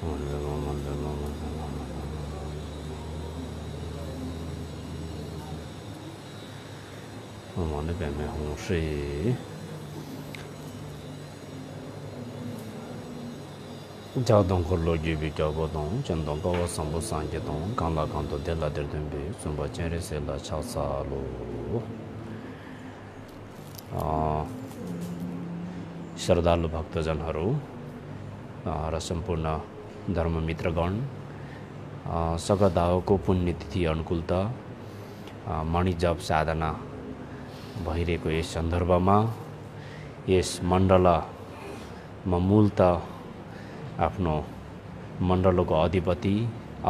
往那边卖红水。交通和路具比较不同，交通高上不上街动，刚到刚到点了点准备，准备今日是了超萨路。श्रद्धालु भक्तजनहरू र सम्पूर्ण धर्ममित्रगण सगदावको पुण्यतिथि अनुकूलता मणिजप साधना भइरहेको यस सन्दर्भमा यस मण्डलमा मूलत आफ्नो मण्डलको अधिपति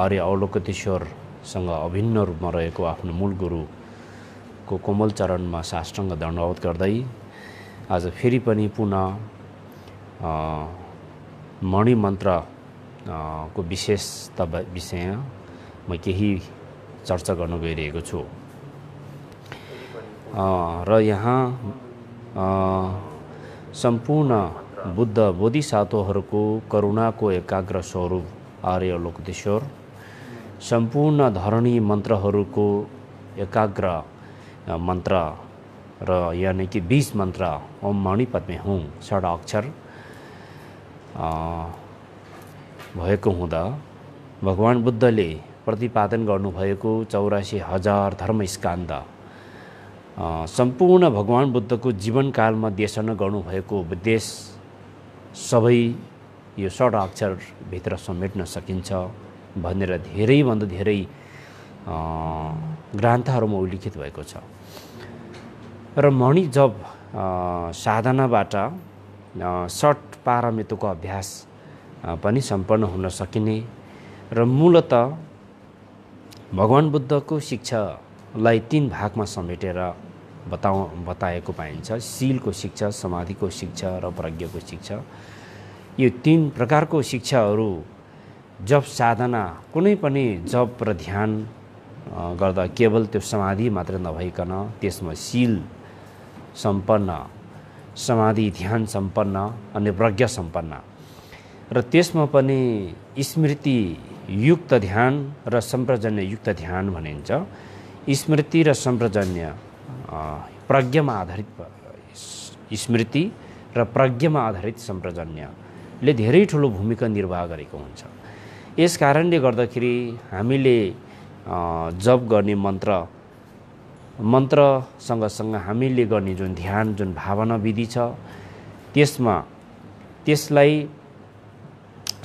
आर्य अवलोकितेश्वरसँग अभिन्न रूपमा रहेको आफ्नो मूल गुरुको कोमल चरणमा साष्टाङ्ग दण्डवत गर्दै आज फेरि पनि पुनः मणि मन्त्र को विशेषता विषय म केही चर्चा गर्न गइरहेको छु र यहाँ सम्पूर्ण बुद्ध बोधिसत्वहरूको करुणाको एकाग्र स्वरूप आर्य अवलोकितेश्वर सम्पूर्ण धरणी मन्त्रहरूको एकाग्र मन्त्र र यानी कि 20 मन्त्र ओम मणि पद्मे हुँ षड अक्षर भएको हुँदा भगवान बुद्धले प्रतिपादन गर्नुभएको 84,000 धर्मस्कन्ध सम्पूर्ण भगवान बुद्धको जीवनकालमा देशना गर्नुभएको उपदेश सबै यो षड अक्षर भित्र समेट्न सकिन्छ भनेर धेरैभन्दा धेरै ग्रन्थहरूमा उल्लेखित भएको छ र मणि जप साधनाबाट षट पारमितको अभ्यास पनि सम्पन्न हुन सकिने र मूलत भगवान बुद्धको शिक्षालाई 3 भागमा समेटेर बताएको पाइन्छ शीलको शिक्षा समाधिको शिक्षा र प्रज्ञाको शिक्षा यो 3 प्रकारको शिक्षाहरू जप साधना कुनै पनि जप र ध्यान गर्दा केवल त्यो समाधि मात्र नभइकन त्यसमा शील सम्पन्न समाधि ध्यान सम्पन्न अनि प्रज्ञा सम्पन्न र त्यसमा पनि स्मृति युक्त ध्यान र सम्प्रजन्य युक्त ध्यान भनिन्छ स्मृति र सम्प्रजन्य प्रज्ञामा आधारित स्मृति र प्रज्ञामा आधारित सम्प्रजन्यले धेरै ठुलो भूमिका निर्वाह गरेको हुन्छ यस कारणले गर्दाखेरि हामीले जप गर्ने मन्त्र सँगसँग हामीले गर्ने जुन ध्यान जुन भावना विधि छ त्यसलाई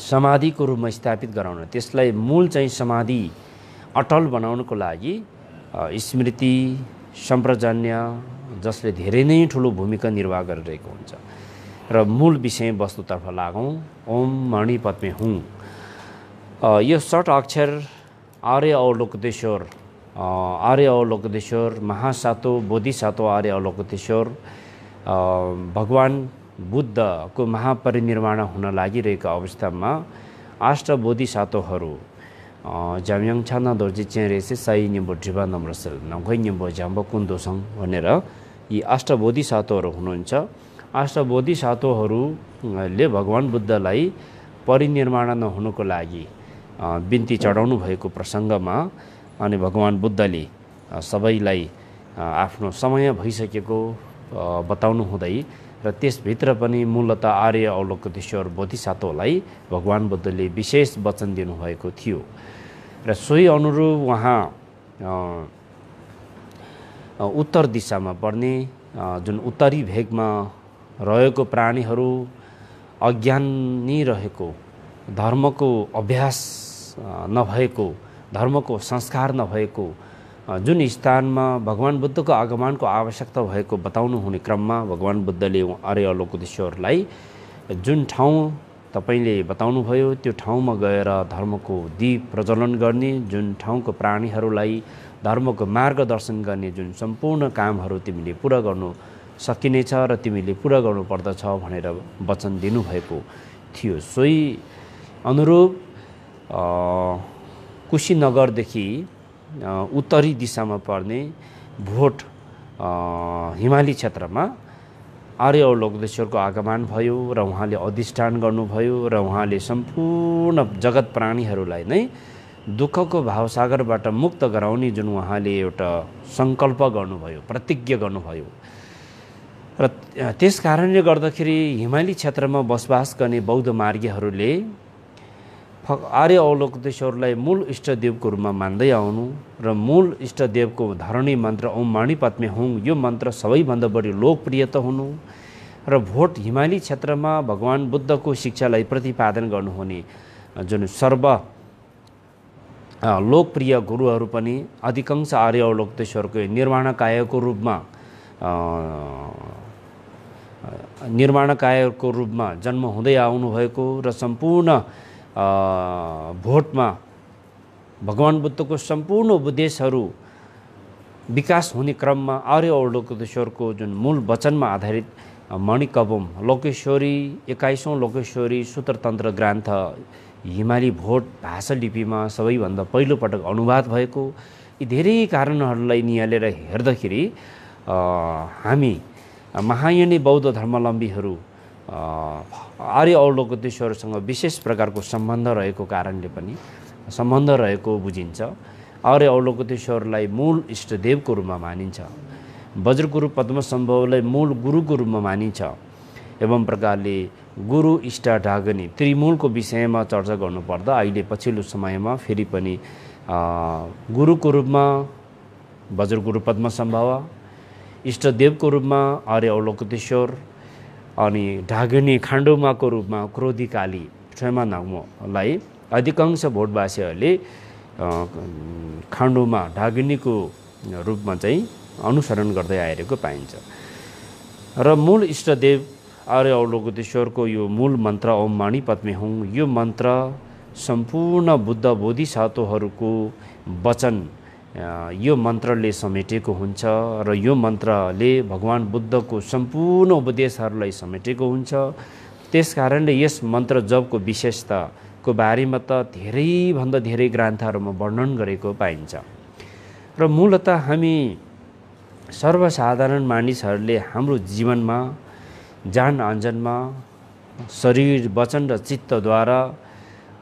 समाधिको रूपमा स्थापित गराउन त्यसलाई मूल चाहिँ समाधि अटल बनाउनको लागि स्मृति सम्प्रजन्य जसले धेरै नै ठुलो भूमिका निर्वाह गरिरहेको हुन्छ र मूल विषय वस्तुतर्फ लागौं ओम मणि पद्मे हुँ यो षट अक्षर आर्य अवलोकितेश्वर महासातो बोधिसत्व आर्य अवलोकितेश्वर भगवान बुद्धको महापरिनिर्वाण हुन लागिरहेको अवस्थामा अष्ट बोधिसत्वहरू जाम्याङ छाना दोर्जी चेरेसे साई निम्बो ड्रिबा नम्रसल नगै निम्बो जाम्बो कुन्दोसङ भनेर यी अष्ट बोधिसत्वहरू हुनुहुन्छ अष्ट बोधिसत्वहरूले भगवान बुद्धलाई परिनिर्वाण नहुनुको लागि बिन्ती चढाउनु भएको प्रसङ्गमा अनि भगवान बुद्धले सबैलाई आफ्नो समय भइसकेको बताउनु हुँदै र त्यसभित्र पनि मूलत आर्य अवलोकितेश्वर बोधिसत्वलाई भगवान बुद्धले विशेष वचन दिनुभएको थियो र सोही अनुरूप उहाँ उत्तर दिशामा पर्ने जुन उत्तरी भेगमा रहेको प्राणीहरू अज्ञानी रहेको धर्मको अभ्यास नभएको धर्मको संस्कार नभएको जुन स्थानमा भगवान बुद्धको आगमनको आवश्यकता भएको बताउनु हुने क्रममा भगवान बुद्धले आर्य अवलोकितेश्वरलाई जुन ठाउँ तपाईले बताउनु भयो त्यो ठाउँमा गएर धर्मको दीप प्रज्वलन गर्ने जुन ठाउँको प्राणीहरूलाई धर्मको मार्गदर्शन गर्ने जुन सम्पूर्ण कामहरू तिमीले पूरा गर्नु सकिनेछ र तिमीले पूरा गर्नु पर्दछ भनेर वचन दिनुभएको थियो सोही अनुरूप कुशीनगरदेखि उत्तरी दिशामा पर्ने भोट हिमाली क्षेत्रमा आर्य अवलोकतेश्वरको आगमन भयो र उहाँले अधिष्ठान गर्नुभयो र उहाँले सम्पूर्ण जगत प्राणीहरूलाई नै दुःखको भावसागरबाट मुक्त गराउने जुन उहाँले एउटा सङ्कल्प गर्नुभयो, प्रतिज्ञा गर्नुभयो। र त्यस कारणले गर्दाखेरि हिमाली क्षेत्रमा बसोबास गर्ने बौद्ध मार्गीहरूले आर्य अवलोकतेश्वरलाई मूल इष्टदेवको रूपमा मान्दै आउनु र मूल इष्टदेवको धरणी मन्त्र ओम मणि पद्मे हुङ यो मन्त्र सबैभन्दा बढी लोकप्रियता हुनु र भोट हिमाली क्षेत्रमा भगवान बुद्धको शिक्षालाई प्रतिपादन गर्नुहुने जुन सर्व लोकप्रिय गुरुहरू पनि अधिकांश आर्य अवलोकतेश्वरको निर्माणकायको रूपमा जन्म हुँदै आउनुभएको र सम्पूर्ण भोटमा भगवान बुद्धको सम्पूर्ण उपदेशहरू विकास हुने क्रममा आर्य अवलोकतेश्वरको जुन मूल वचनमा आधारित मणिकवम लोकेश्वरी 21औं लोकेश्वरी सूत्रतन्त्र ग्रन्थ हिमाली भोट भाषा लिपिमा सबैभन्दा पहिलो पटक अनुवाद भएको यी धेरै कारणहरूलाई निहालेर हेर्दाखेरि हामी महायानी बौद्ध धर्मावलम्बीहरू आर्य अवलोकतेश्वरसँग विशेष प्रकारको सम्बन्ध रहेको बुझिन्छ। आर्य अवलोकतेश्वरलाई मूल इष्टदेवको रूपमा मानिन्छ। वज्रगुरु पद्मसम्भवलाई मूल गुरुको रूपमा मानिन्छ। एवं प्रकारले गुरु इष्ट ढागनी त्रिमूलको विषयमा चर्चा गर्नुपर्दा अहिले पछिल्लो समयमा फेरि पनि गुरुको रूपमा वज्रगुरु पद्मसम्भव, इष्टदेवको रूपमा आर्य अवलोकतेश्वर अनि ढागनी खाण्डोमाको रूपमा क्रोधी काली क्षमा नागमोलाई अधिकांश भोटवासीहरूले खाण्डोमा ढागनीको रूपमा चाहिँ अनुसरण गर्दै आइरहेको पाइन्छ। र मूल इष्टदेव आर्य अवलोकतेश्वरको यो मूल मन्त्र ओम मणि पद्मे हुङ यो मन्त्र सम्पूर्ण बुद्ध बोधिसत्वहरूको वचन यो मन्त्रले समेटेको हुन्छ र यो मन्त्रले भगवान बुद्धको सम्पूर्ण उपदेशहरूलाई समेटेको हुन्छ। त्यसकारणले यस मन्त्र जपको विशेषताको बारेमा त धेरैभन्दा धेरै ग्रन्थहरूमा वर्णन गरेको पाइन्छ। र मूलतः हामी सर्वसाधारण मानिसहरूले हाम्रो जीवनमा जान अनजानमा शरीर वचन र चित्तद्वारा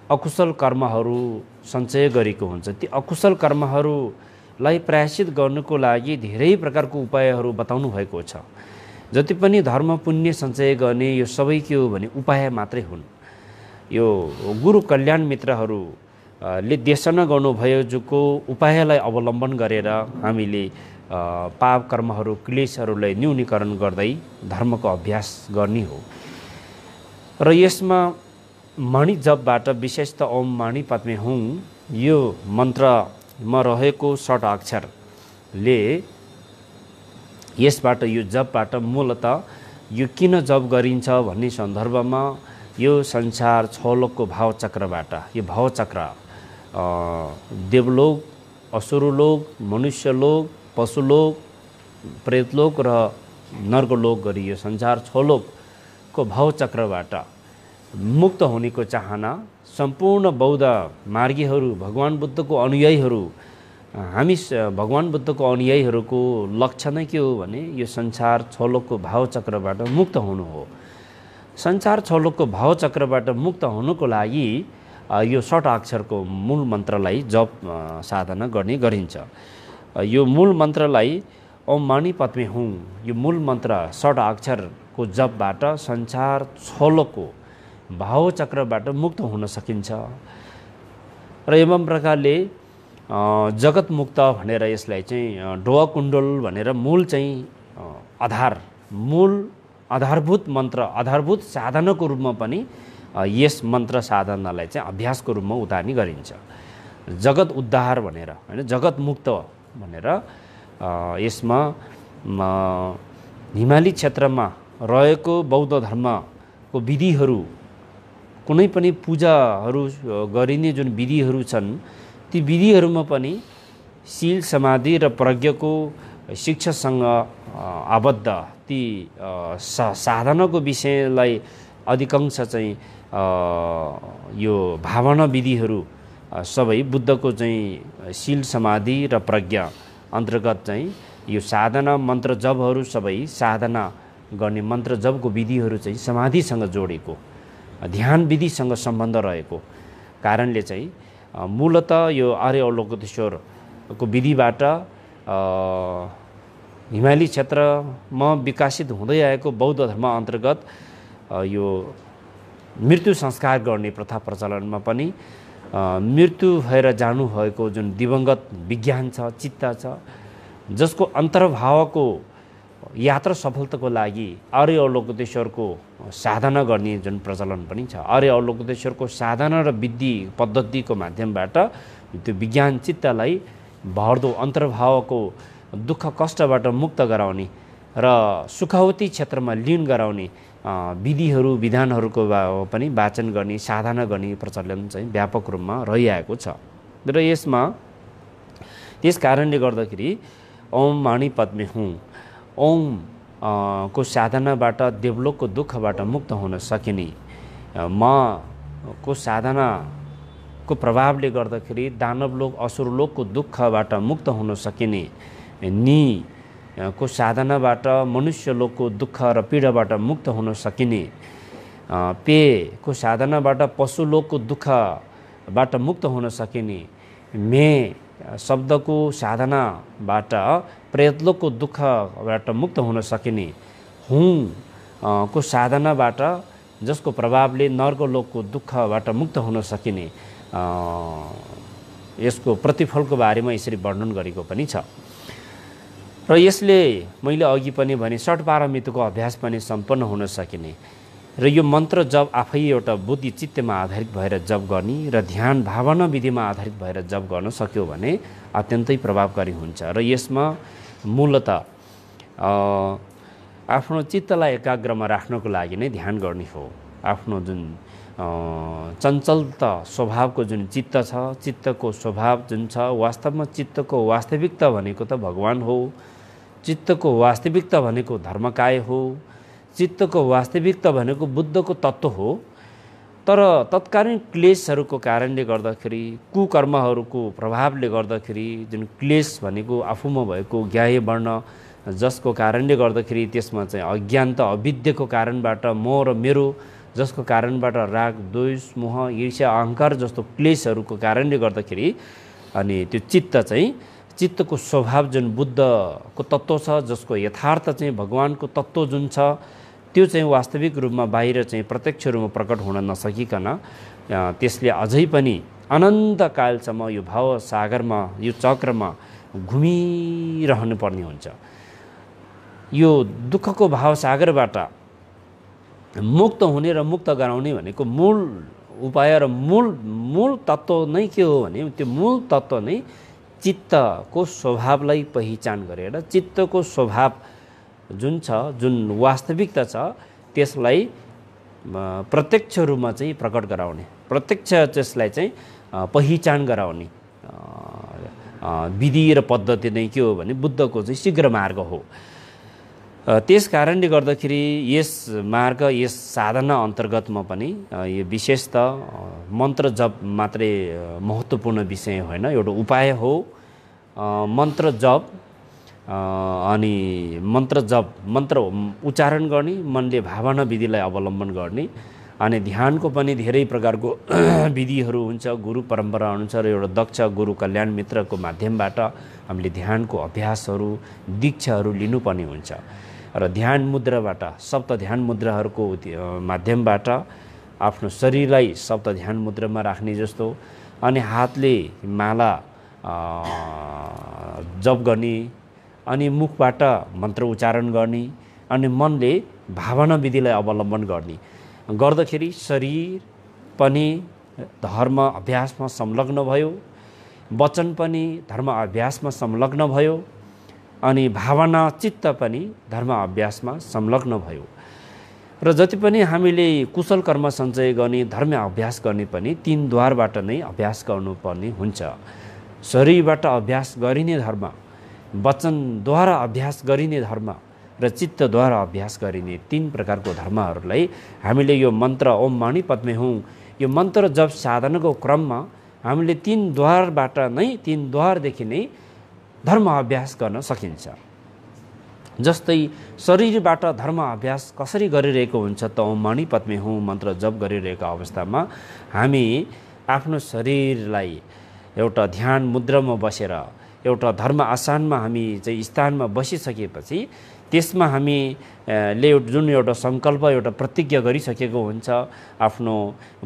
अकुशल कर्महरू सञ्चय गरेको हुन्छ। ती अकुशल कर्महरूलाई प्रायश्चित गर्नुको लागि धेरै प्रकारको उपायहरू बताउनु भएको छ। जति पनि धर्म पुण्य सञ्चय गर्ने यो सबै के हो भने उपाय मात्रै हुन्। यो गुरु कल्याण मित्रहरूले देशना गर्नुभयो जोको उपायलाई अवलम्बन गरेर हामीले पाप कर्महरू क्लेशहरूलाई न्यूनीकरण गर्दै धर्मको अभ्यास गर्ने हो। र यसमा मणि जपबाट विशेषतः ओम मणि पद्मे हुङ यो मन्त्रमा रहेको 6 अक्षरले यसबाट यो जपबाट मूलतः यो किन जप गरिन्छ भन्ने सन्दर्भमा यो संसार छलोकको भावचक्रबाट यो भावचक्र देवलोक, असुरलोक, मनुष्यलोक, पशुलोक, प्रेतलोक र नर्कलोक गरी यो संसार छलोकको भावचक्रबाट मुक्त हुनेको चाहना सम्पूर्ण बौद्ध मार्गीहरू भगवान बुद्धको अनुयायीहरू हामी भगवान बुद्धको अनुयायीहरूको लक्ष्य नै के हो भने यो संसार छलोकको भावचक्रबाट मुक्त हुनु हो। संसार छलोकको भावचक्रबाट मुक्त हुनुको लागि यो 6 अक्षरको मूल मन्त्रलाई जप साधना गर्ने गरिन्छ। यो मूल मन्त्रलाई ओम मणि पद्मे हुङ यो मूल मन्त्र 6 अक्षरको जपबाट संसार छलोकको भावचक्रबाट मुक्त हुन सकिन्छ। र एवं प्रकारले जगत मुक्त भनेर यसलाई चाहिँ ढोवा कुण्डल भनेर मूल चाहिँ आधारभूत मन्त्र आधारभूत साधनाको रूपमा पनि यस मन्त्र साधनालाई चाहिँ अभ्यासको रूपमा उतार्ने गरिन्छ। जगत उद्धार भनेर हैन जगत मुक्त भनेर यसमा हिमाली क्षेत्रमा रहेको बौद्ध धर्मको विधिहरू कुनै पनि पूजाहरू गरिने जुन विधिहरू छन् ती विधिहरूमा पनि शील समाधि र प्रज्ञाको शिक्षासँग आबद्ध ती साधनाको विषयलाई अधिकांश चाहिँ यो भावना विधिहरू सबै बुद्धको चाहिँ शील समाधि र प्रज्ञा अन्तर्गत चाहिँ यो साधना मन्त्र जपहरू सबै साधना गर्ने मन्त्र जपको विधिहरू चाहिँ समाधिसँग जोडेको, ध्यान विधिसँग सम्बन्ध रहेको कारणले चाहिँ मूलत यो आर्य अवलोकितेश्वरको विधिबाट हिमाली क्षेत्रमा विकसित हुँदै आएको बौद्ध धर्म अन्तर्गत यो मृत्यु संस्कार गर्ने प्रथा प्रचलनमा पनि मृत्यु भएर जानुभएको जुन दिवंगत विज्ञान छ, चित्त छ, जसको अन्तर्भावको यात्रा सफलताको लागि आर्य अवलोकितेश्वरको साधना गर्ने जुन प्रचलन पनि छ। आर्य अवलोकितेश्वरको साधना र विधि पद्धतिको माध्यमबाट त्यो विज्ञान चित्तलाई बढ्दो अन्तर्भावको दुःख कष्टबाट मुक्त गराउने र सुखावती क्षेत्रमा लीन गराउने विधिहरू विधानहरूको पनि वाचन गर्ने, साधना गर्ने प्रचलन चाहिँ व्यापक रूपमा रहिआएको छ। र यसमा त्यस कारणले गर्दाखेरि ओम माणि पद्मे हुँ, ओम को साधनाबाट देवलोकको दुःखबाट मुक्त हुन सकिने, म को साधनाको प्रभावले गर्दाखेरि दानवलोक असुरलोकको दुःखबाट मुक्त हुन सकिने, नि को साधनाबाट मनुष्यलोकको दुःख र पीडाबाट मुक्त हुन सकिने, पे को साधनाबाट पशुलोकको दुःखबाट मुक्त हुन सकिने, मे शब्दको साधनाबाट प्रेतलोकको दुःखबाट मुक्त हुन सकिने, हुँ को साधनाबाट जसको प्रभावले नर्कलोकको दुःखबाट मुक्त हुन सकिने, यसको प्रतिफलको बारेमा यसरी वर्णन गरेको पनि छ। र यसले मैले अघि पनि भने ६ पारमितको अभ्यास पनि सम्पन्न हुन सकिने र यो मन्त्र जप आफै एउटा बुद्धि चित्तमा आधारित भएर जप गर्ने र ध्यान भावना विधिमा आधारित भएर जप गर्न सक्यो भने अत्यन्तै प्रभावकारी हुन्छ। र यसमा मूलत आफ्नो चित्तलाई एकाग्रमा राख्नको लागि नै ध्यान गर्ने हो। आफ्नो जुन चञ्चलता स्वभावको जुन चित्त छ, चित्तको स्वभाव जुन छ, वास्तवमा चित्तको वास्तविकता भनेको त भगवान हो, चित्तको वास्तविकता भनेको धर्मकाय हो, चित्तको वास्तविकता भनेको बुद्धको तत्त्व हो। तर तत्कालीन क्लेशहरूको कारणले गर्दाखेरि, कुकर्महरूको प्रभावले गर्दाखेरि जुन क्लेश भनेको आफूमा भएको ज्ञाय वर्ण, जसको कारणले गर्दाखेरि त्यसमा चाहिँ अज्ञानता अविद्याको कारणबाट म र मेरो, जसको कारणबाट राग द्वेष मोह ईर्ष्या अहङ्कार जस्तो क्लेशहरूको कारणले गर्दाखेरि अनि त्यो चित्त चाहिँ चित्तको स्वभाव जुन बुद्धको तत्त्व छ, जसको यथार्थ चाहिँ भगवानको तत्त्व जुन छ, त्यो चाहिँ वास्तविक रूपमा बाहिर चाहिँ प्रत्यक्ष रूपमा प्रकट हुन नसकिकन त्यसले अझै पनि अनन्तकालसम्म यो भाव सागरमा, यो चक्रमा घुमिरहनु पर्ने हुन्छ। यो दुःखको भाव सागरबाट मुक्त हुने र मुक्त गराउने भनेको मूल उपाय र मूल तत्त्व नै के हो भने त्यो मूल तत्त्व नै चित्तको स्वभावलाई पहिचान गरेर चित्तको स्वभाव जुन छ, जुन वास्तविकता छ, त्यसलाई प्रत्यक्ष रूपमा चाहिँ प्रकट गराउने, प्रत्यक्ष त्यसलाई चाहिँ पहिचान गराउने विधि र पद्धति नै के हो भने बुद्धको चाहिँ शीघ्र मार्ग हो। त्यस कारणले गर्दाखेरि यस मार्ग, यस साधना अन्तर्गतमा पनि यो विशेषतः मन्त्र जप मात्रै महत्त्वपूर्ण विषय होइन, एउटा उपाय हो। मन्त्र जप अनि मन्त्र उच्चारण गर्ने, मनले भावना विधिलाई अवलम्बन गर्ने, अनि ध्यानको पनि धेरै प्रकारको विधिहरू हुन्छ। गुरु परम्परा अनुसार एउटा दक्ष गुरु कल्याण मित्रको माध्यमबाट हामीले ध्यानको अभ्यासहरू, दीक्षाहरू लिनुपर्ने हुन्छ र ध्यान मुद्राबाट, सप्त ध्यान मुद्राहरूको माध्यमबाट आफ्नो शरीरलाई सप्त ध्यान मुद्रामा राख्ने जस्तो, अनि हातले माला जप गर्ने, अनि मुखबाट मन्त्र उच्चारण गर्ने, अनि मनले भावना विधिलाई अवलम्बन गर्ने गर्दाखेरि शरीर पनि धर्म अभ्यासमा संलग्न भयो, वचन पनि धर्म अभ्यासमा संलग्न भयो, अनि भावना चित्त पनि धर्म अभ्यासमा संलग्न भयो। र जति पनि हामीले कुशल कर्म सञ्चय गर्ने, धर्म अभ्यास गर्ने पनि 3 द्वारबाट नै अभ्यास गर्नुपर्ने हुन्छ। शरीरबाट अभ्यास गरिने धर्म, वचनद्वारा अभ्यास गरिने धर्म र चित्तद्वारा अभ्यास गरिने 3 प्रकारको धर्महरूलाई हामीले यो मन्त्र ओम माणि पद्मे हुँ, यो मन्त्र जप साधनाको क्रममा हामीले 3 द्वारबाट नै, 3 द्वारदेखि नै धर्म अभ्यास गर्न सकिन्छ। जस्तै शरीरबाट धर्म अभ्यास कसरी गरिरहेको हुन्छ त ओम मणि पद्मे हुँ मन्त्र जप गरिरहेको अवस्थामा हामी आफ्नो शरीरलाई एउटा ध्यान मुद्रामा बसेर एउटा धर्म आसनमा हामी चाहिँ स्थानमा बसिसकेपछि त्यसमा हामीले जुन एउटा सङ्कल्प एउटा प्रतिज्ञा गरिसकेको हुन्छ आफ्नो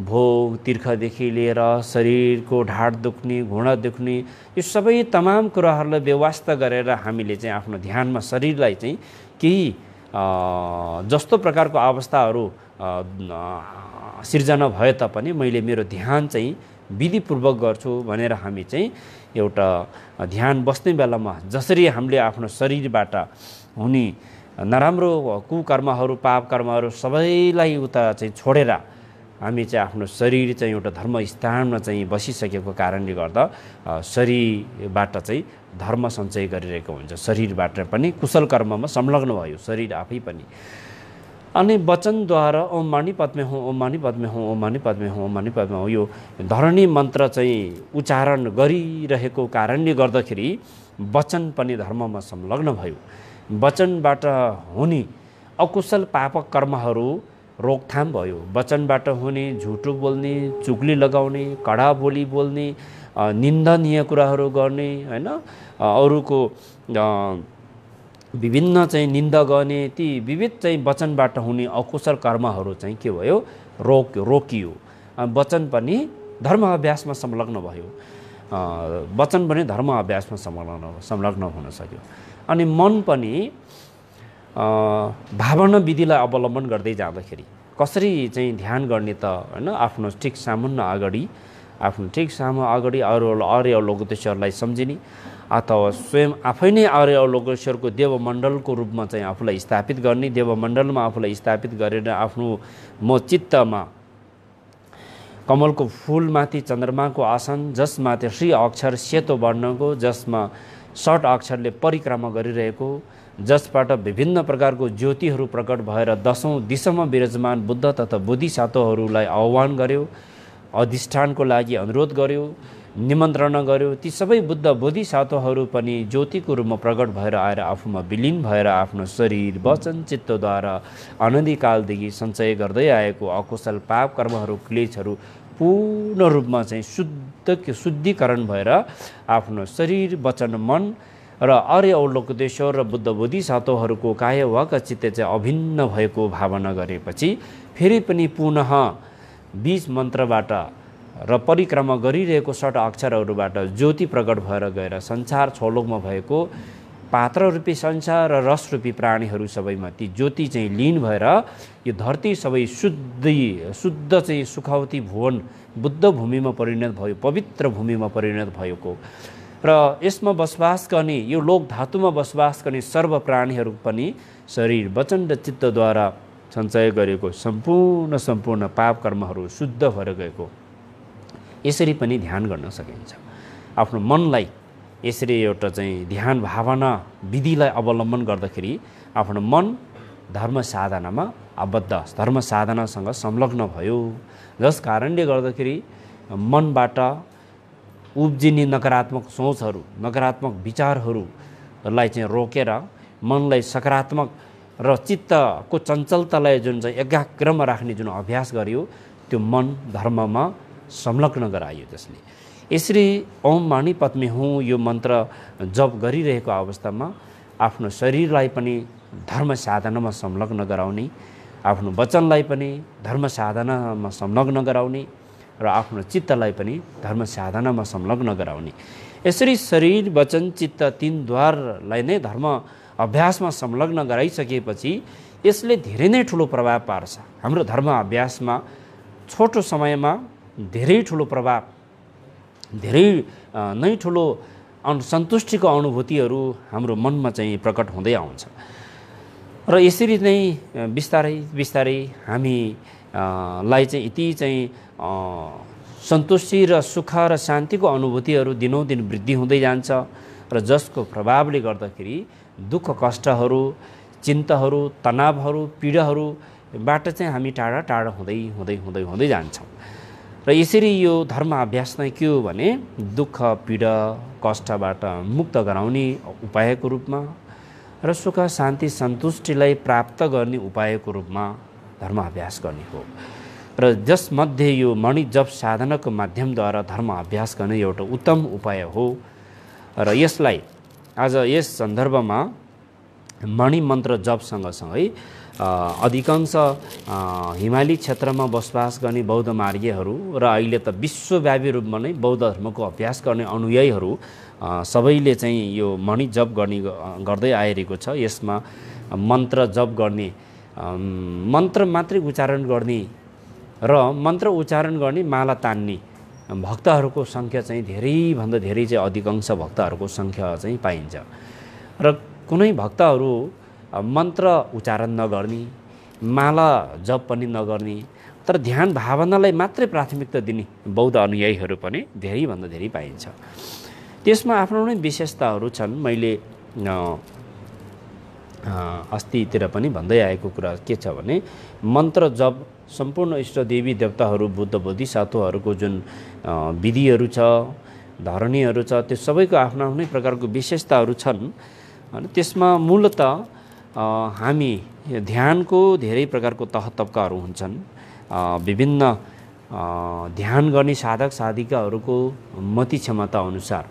भोग तीर्खदेखि लिएर शरीरको ढाड दुख्ने घुँडा दुख्ने यो सबै तमाम कुराहरूलाई व्यवस्था गरेर हामीले चाहिँ आफ्नो ध्यानमा शरीरलाई चाहिँ केही जस्तो प्रकारको अवस्थाहरू सिर्जना भए तापनि मैले मेरो ध्यान चाहिँ विधिपूर्वक गर्छु भनेर हामी चाहिँ एउटा ध्यान बस्ने बेलामा जसरी हामीले आफ्नो शरीरबाट हुने नराम्रो कुकर्महरू पाप कर्महरू सबैलाई उता चाहिँ छोडेर हामी चाहिँ आफ्नो शरीर चाहिँ एउटा धर्म स्थानमा चाहिँ बसिसकेको कारणले गर्दा शरीरबाट चाहिँ धर्म सञ्चय गरिरहेको हुन्छ। शरीरबाट पनि कुशल कर्ममा संलग्न भयो शरीर आफै पनि। अनि वचनद्वारा ओम मणि पद्मे हुँ ओम मणि पद्मे हुँ ओम मणि पद्मे हुँ ओम मणि पद्मे हुँ यो धरणी मन्त्र चाहिँ उच्चारण गरिरहेको कारणले गर्दाखेरि वचन पनि धर्ममा संलग्न भयो। वचनबाट हुने अकुशल पापक कर्महरू रोकथाम भयो। वचनबाट हुने झुटो बोल्ने, चुगली लगाउने, कडा बोली बोल्ने, निन्दनीय कुराहरू गर्ने, होइन, अरूको विभिन्न चाहिँ निन्दा गर्ने, ती विविध चाहिँ वचनबाट हुने अकुशल कर्महरू चाहिँ के भयो, रोकियो। वचन पनि धर्म अभ्यासमा संलग्न भयो। वचन पनि धर्म अभ्यासमा संलग्न हुन सक्यो। अनि मन पनि भावना विधिलाई अवलम्बन गर्दै जाँदाखेरि कसरी चाहिँ ध्यान गर्ने त, होइन, आफ्नो ठिक सामुन्ने अगाडि अरू आर्य अवलोकेश्वरलाई सम्झिने अथवा स्वयं आफै नै आर्य अवलोकेश्वरको देवमण्डलको रूपमा चाहिँ आफूलाई स्थापित गर्ने, देवमण्डलमा आफूलाई स्थापित गरेर आफ्नो म चित्तमा कमलको फूलमाथि चन्द्रमाको आसन, जसमाथि श्री अक्षर सेतो वर्णको, जसमा 6 अक्षरले परिक्रमा गरिरहेको, जसबाट विभिन्न प्रकारको ज्योतिहरू प्रकट भएर 10औं दिशामा विराजमान बुद्ध तथा बोधिसत्वहरूलाई आह्वान गर्यो, अधिष्ठानको लागि अनुरोध गर्यो, निमन्त्रणा गर्यो। ती सबै बुद्ध बोधिसत्वहरू पनि ज्योतिको रूपमा प्रकट भएर आएर आफूमा विलिन भएर आफ्नो शरीर वचन चित्तद्वारा अनधिकालदेखि सञ्चय गर्दै आएको अकुशल पाप कर्महरू क्लेशहरू पूर्ण रूपमा चाहिँ शुद्धिकरण भएर आफ्नो शरीर वचन मन र आर्य अवलोकेश्वर र बुद्ध बोधिसत्वहरूको काया वाक चित्त चाहिँ अभिन्न भएको भावना गरेपछि फेरि पनि पुनः बीज मन्त्रबाट र परिक्रमा गरिरहेको 6 अक्षरहरूबाट ज्योति प्रकट भएर गएर संसार छोलोकमा भएको पात्र रूपी संसार र रस रूपी प्राणीहरू सबैमा ती ज्योति चाहिँ लीन भएर यो धरती सबै शुद्ध चाहिँ सुखावती भुवन बुद्ध भूमिमा परिणत भयो, पवित्र भूमिमा परिणत भएको र यसमा बसोबास गर्ने, यो लोक धातुमा बसोबास गर्ने सर्व प्राणीहरू पनि शरीर वचन र चित्तद्वारा सञ्चय गरेको सम्पूर्ण पाप कर्महरू शुद्ध भएर गएको यसरी पनि ध्यान गर्न सकिन्छ। आफ्नो मनलाई यसरी एउटा चाहिँ ध्यान भावना विधिलाई अवलम्बन गर्दाखेरि आफ्नो मन धर्म साधनामा आबद्ध, धर्म साधनासँग संलग्न भयो। जस कारणले गर्दाखेरि मनबाट उब्जिने नकारात्मक सोचहरू, नकारात्मक विचारहरूलाई चाहिँ रोकेर मनलाई सकारात्मक र चित्तको चञ्चलतालाई जुन चाहिँ एकाग्रमा राख्ने जुन अभ्यास गरियो त्यो मन धर्ममा संलग्न गराइयो। त्यसले यसरी ओम मणि पद्मे हुँ यो मन्त्र जप गरिरहेको अवस्थामा आफ्नो शरीरलाई पनि धर्म साधनामा संलग्न गराउने, आफ्नो वचनलाई पनि धर्म साधनामा संलग्न गराउने र आफ्नो चित्तलाई पनि धर्म साधनामा संलग्न गराउने। यसरी शरीर वचन चित्त 3 द्वारलाई नै धर्म अभ्यासमा संलग्न गराइसकेपछि यसले धेरै नै ठुलो प्रभाव पार्छ। हाम्रो धर्म अभ्यासमा छोटो समयमा धेरै ठुलो प्रभाव, धेरै नै ठुलो सन्तुष्टिको अनुभूतिहरू हाम्रो मनमा चाहिँ प्रकट हुँदै आउँछ र यसरी नै बिस्तारै हामीलाई चाहिँ यति चाहिँ सन्तुष्टि र सुख र शान्तिको अनुभूतिहरू दिनौदिन वृद्धि हुँदै जान्छ र जसको प्रभावले गर्दाखेरि दुःख कष्टहरू, चिन्ताहरू, तनावहरू, पीडाहरूबाट चाहिँ हामी टाढा हुँदै जान्छौँ। र यसरी यो धर्म अभ्यास नै के हो भने दुःख पीडा कष्टबाट मुक्त गराउने उपायको रूपमा र सुख शान्ति सन्तुष्टिलाई प्राप्त गर्ने उपायको रूपमा धर्म अभ्यास गर्ने हो। र जसमध्ये यो मणि जप साधनाको माध्यमद्वारा धर्म अभ्यास गर्ने एउटा उत्तम उपाय हो। र यसलाई आज यस सन्दर्भमा मणि मन्त्र जप सँगसँगै अधिकांश हिमाली क्षेत्रमा बसोबास गर्ने बौद्ध मार्गीहरू र अहिले त विश्वव्यापी रूपमा नै बौद्ध धर्मको अभ्यास गर्ने अनुयायीहरू सबैले चाहिँ यो मणि जप गर्दै आइरहेको छ। यसमा मन्त्र जप गर्ने, मन्त्र मात्रै उच्चारण गर्ने र मन्त्र उच्चारण गर्ने, माला तान्ने भक्तहरूको सङ्ख्या चाहिँ धेरैभन्दा धेरै चाहिँ अधिकांश भक्तहरूको सङ्ख्या चाहिँ पाइन्छ। र कुनै भक्तहरू मन्त्र उच्चारण नगर्ने, माला जप पनि नगर्ने, तर ध्यान भावनालाई मात्रै प्राथमिकता दिने बौद्ध अनुयायीहरू पनि धेरैभन्दा धेरै पाइन्छ। त्यसमा आफ्नो नै विशेषताहरू छन्। मैले अस्तितिर पनि भन्दै आएको कुरा के छ भने मन्त्र जप सम्पूर्ण इष्ट देवी देवताहरू, बुद्ध बोधिसत्वहरूको जुन विधिहरू छ, धरणीहरू छ, त्यो सबैको आफ्नो आफ्नै प्रकारको विशेषताहरू छन्। अनि त्यसमा मूलत हामी ध्यानको धेरै प्रकारको तह तब्काहरू हुन्छन्। विभिन्न ध्यान गर्ने साधक साधिकाहरूको मति क्षमता अनुसार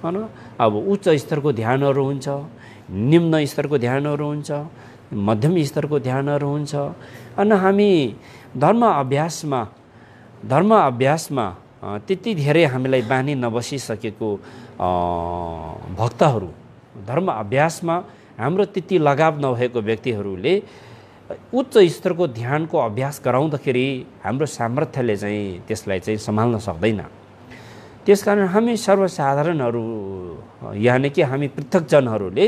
हैन, अब उच्च स्तरको ध्यानहरू हुन्छ, निम्न स्तरको ध्यानहरू हुन्छ, मध्यम स्तरको ध्यानहरू हुन्छ। अनि हामी धर्म अभ्यासमा त्यति धेरै हामीलाई बानी नबसिसकेको भक्तहरू, धर्म अभ्यासमा हाम्रो त्यति लगाव नभएको व्यक्तिहरूले उच्च स्तरको ध्यानको अभ्यास गराउँदाखेरि हाम्रो सामर्थ्यले चाहिँ त्यसलाई चाहिँ सम्हाल्न सक्दैन। त्यसकारण हामी सर्वसाधारणहरू यानि कि हामी पृथकजनहरूले